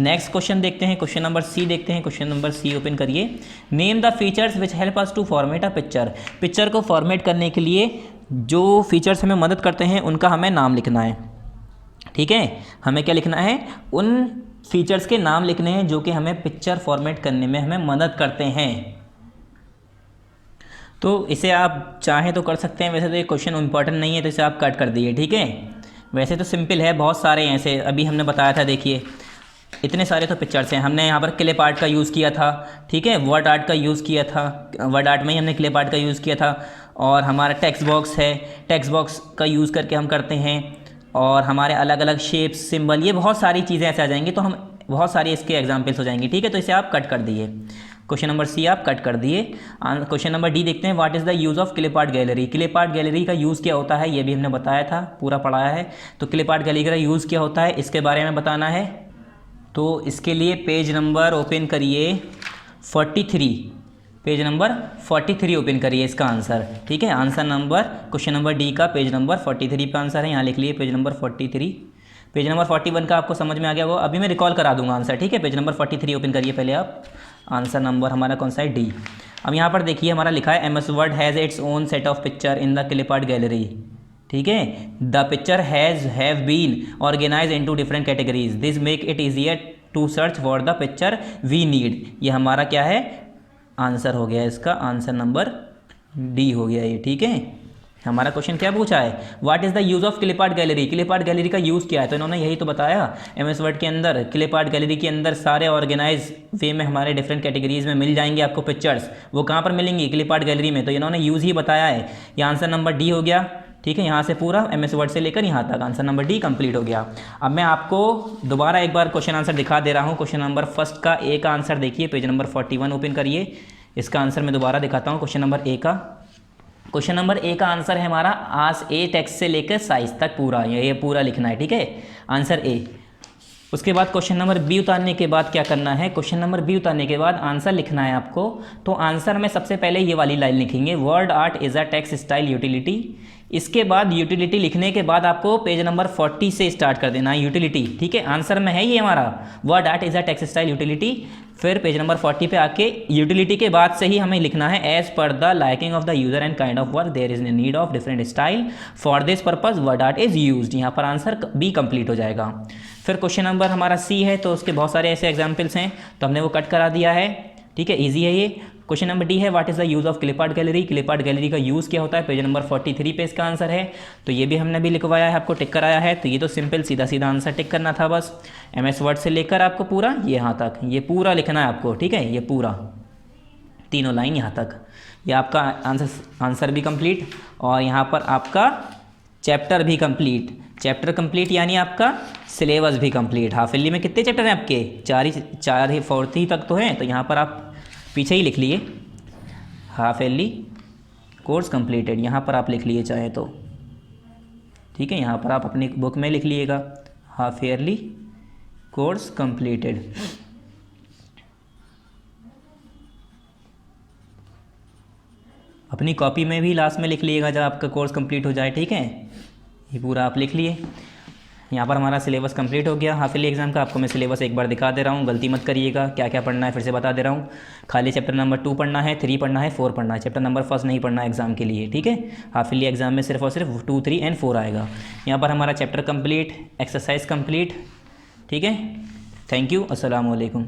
next question देखते हैं, क्वेश्चन नंबर सी देखते हैं। क्वेश्चन नंबर सी ओपन करिए। Name the features which help us to format a picture. Picture को फॉर्मेट करने के लिए जो फीचर्स हमें मदद करते हैं उनका हमें नाम लिखना है। ठीक है, हमें क्या लिखना है? उन फीचर्स के नाम लिखने हैं जो कि हमें पिक्चर फॉर्मेट करने में हमें मदद करते हैं। तो इसे आप चाहें तो कर सकते हैं, वैसे तो ये क्वेश्चन इंपॉर्टेंट नहीं है तो इसे आप कट कर दिए। ठीक है, वैसे तो सिंपल है, बहुत सारे ऐसे अभी हमने बताया था। देखिए इतने सारे तो पिक्चर्स हैं। हमने यहाँ पर क्लिप आर्ट का यूज़ किया था। ठीक है, वर्ड आर्ट का यूज़ किया था, वर्ड आर्ट में ही हमने क्लिप आर्ट का यूज़ किया था। और हमारा टेक्स्ट बॉक्स है, टेक्स्ट बॉक्स का यूज़ करके हम करते हैं, और हमारे अलग अलग शेप्स, सिंबल, ये बहुत सारी चीज़ें ऐसे आ जाएंगी, तो हम बहुत सारी इसके एग्जाम्पल्स हो जाएंगी, ठीक है। तो इसे आप कट कर दिए, क्वेश्चन नंबर सी आप कट कर दिए। क्वेश्चन नंबर डी देखते हैं, what is the use of clip art gallery. Clip art gallery का यूज़ क्या होता है, ये भी हमने बताया था, पूरा पढ़ाया है। तो क्लिप आर्ट गैलरी का यूज़ क्या होता है, इसके बारे में बताना है। तो इसके लिए पेज नंबर ओपन करिए 43, पेज नंबर 43 ओपन करिए इसका आंसर, ठीक है। Answer number question number D का पेज नंबर 43 पे आंसर है, यहाँ लिख लिए पेज नंबर 43। पेज नंबर 41 का आपको समझ में आ गया, वो अभी मैं रिकॉल करा दूंगा आंसर, ठीक है। पेज नंबर 43 ओपन करिए पहले आप। आंसर नंबर हमारा कौन सा है, डी। अब यहाँ पर देखिए हमारा लिखा है MS Word has its own set of picture in the clip art gallery, ठीक है। The picture have been organise into different categories, this make it easier to search for the picture we need. ये हमारा क्या है, answer हो गया इसका, answer number D हो गया ये, ठीक है। हमारा क्वेश्चन क्या पूछा है, what is the use of clip art gallery. Clip art gallery का यूज़ क्या है, तो इन्होंने यही तो बताया MS वर्ड के अंदर। क्लिप आर्ट गैलरी के अंदर सारे ऑर्गेनाइज वे में हमारे डिफरेंट कैटेगरीज में मिल जाएंगे आपको पिक्चर्स। वो कहाँ पर मिलेंगी, क्लिप आर्ट गैलरी में। तो इन्होंने यूज़ ही बताया है, ये आंसर नंबर डी हो गया, ठीक है। यहाँ से पूरा MS वर्ड से लेकर यहाँ तक आंसर नंबर डी कंप्लीट हो गया। अब मैं आपको दोबारा एक बार क्वेश्चन आंसर दिखा दे रहा हूँ। क्वेश्चन नंबर फर्स्ट का ए का आंसर देखिए, पेज नंबर 41 ओपन करिए। इसका आंसर मैं दोबारा दिखाता हूँ। क्वेश्चन नंबर ए का, क्वेश्चन नंबर ए का आंसर है हमारा आज ए टेक्स्ट से लेकर साइज तक पूरा, ये पूरा लिखना है, ठीक है। Answer A. उसके बाद क्वेश्चन नंबर बी उतारने के बाद क्या करना है, क्वेश्चन नंबर बी उतारने के बाद आंसर लिखना है आपको। तो आंसर में सबसे पहले ये वाली लाइन लिखेंगे, word art is a text style utility. इसके बाद यूटिलिटी लिखने के बाद आपको पेज नंबर 40 से स्टार्ट कर देना है, यूटिलिटी, ठीक है। आंसर में है ये हमारा, word art is a text style utility. फिर पेज नंबर 40 पे आके यूटिलिटी के बाद से ही हमें लिखना है, as per the liking of the user and kind of work there is need of different style, for this purpose word art is used. यहाँ पर आंसर बी कंप्लीट हो जाएगा। फिर क्वेश्चन नंबर हमारा सी है, तो उसके बहुत सारे ऐसे एग्जाम्पल्स हैं, तो हमने वो कट करा दिया है, ठीक है, ईजी है ये। क्वेश्चन नंबर डी है, what is the use of clip art gallery. Clip art gallery का यूज़ क्या होता है, पेज नंबर 43 पे इसका आंसर है। तो ये भी हमने भी लिखवाया है, आपको टिक कराया है। तो ये तो सिंपल सीधा सीधा आंसर टिक करना था बस। MS वर्ड से लेकर आपको पूरा यहाँ तक ये पूरा लिखना है आपको, ठीक है। ये पूरा तीनों लाइन यहाँ तक, ये आपका आंसर भी कंप्लीट, और यहाँ पर आपका चैप्टर भी कंप्लीट। चैप्टर कंप्लीट यानी आपका सिलेबस भी कंप्लीट। हाफ ईयरली में कितने चैप्टर हैं आपके, चार ही 40 तक तो हैं। तो यहाँ पर आप पीछे ही लिख लिए हाफ ईयरली कोर्स कंप्लीटेड, यहाँ पर आप लिख लिए चाहे तो, ठीक है। यहाँ पर आप अपनी बुक में लिख लीजिएगा हाफ ईयरली कोर्स कंप्लीटेड। अपनी कॉपी में भी लास्ट में लिख लीजिएगा जब आपका कोर्स कंप्लीट हो जाए, ठीक है। ये पूरा आप लिख लिए। यहाँ पर हमारा सिलेबस कंप्लीट हो गया हाफ ईयरली एग्जाम का। आपको मैं सिलेबस एक बार दिखा दे रहा हूँ, गलती मत करिएगा। क्या क्या पढ़ना है फिर से बता दे रहा हूँ। खाली चैप्टर नंबर 2 पढ़ना है, 3 पढ़ना है, 4 पढ़ना है। चैप्टर नंबर फर्स्ट नहीं पढ़ना है एग्जाम के लिए, ठीक है। हाफ ईयरली एग्जाम में सिर्फ और सिर्फ 2, 3 एंड 4 आएगा। यहाँ पर हमारा चैप्टर कंप्लीट, एक्सरसाइज कंप्लीट, ठीक है। थैंक यू, अस्सलाम वालेकुम।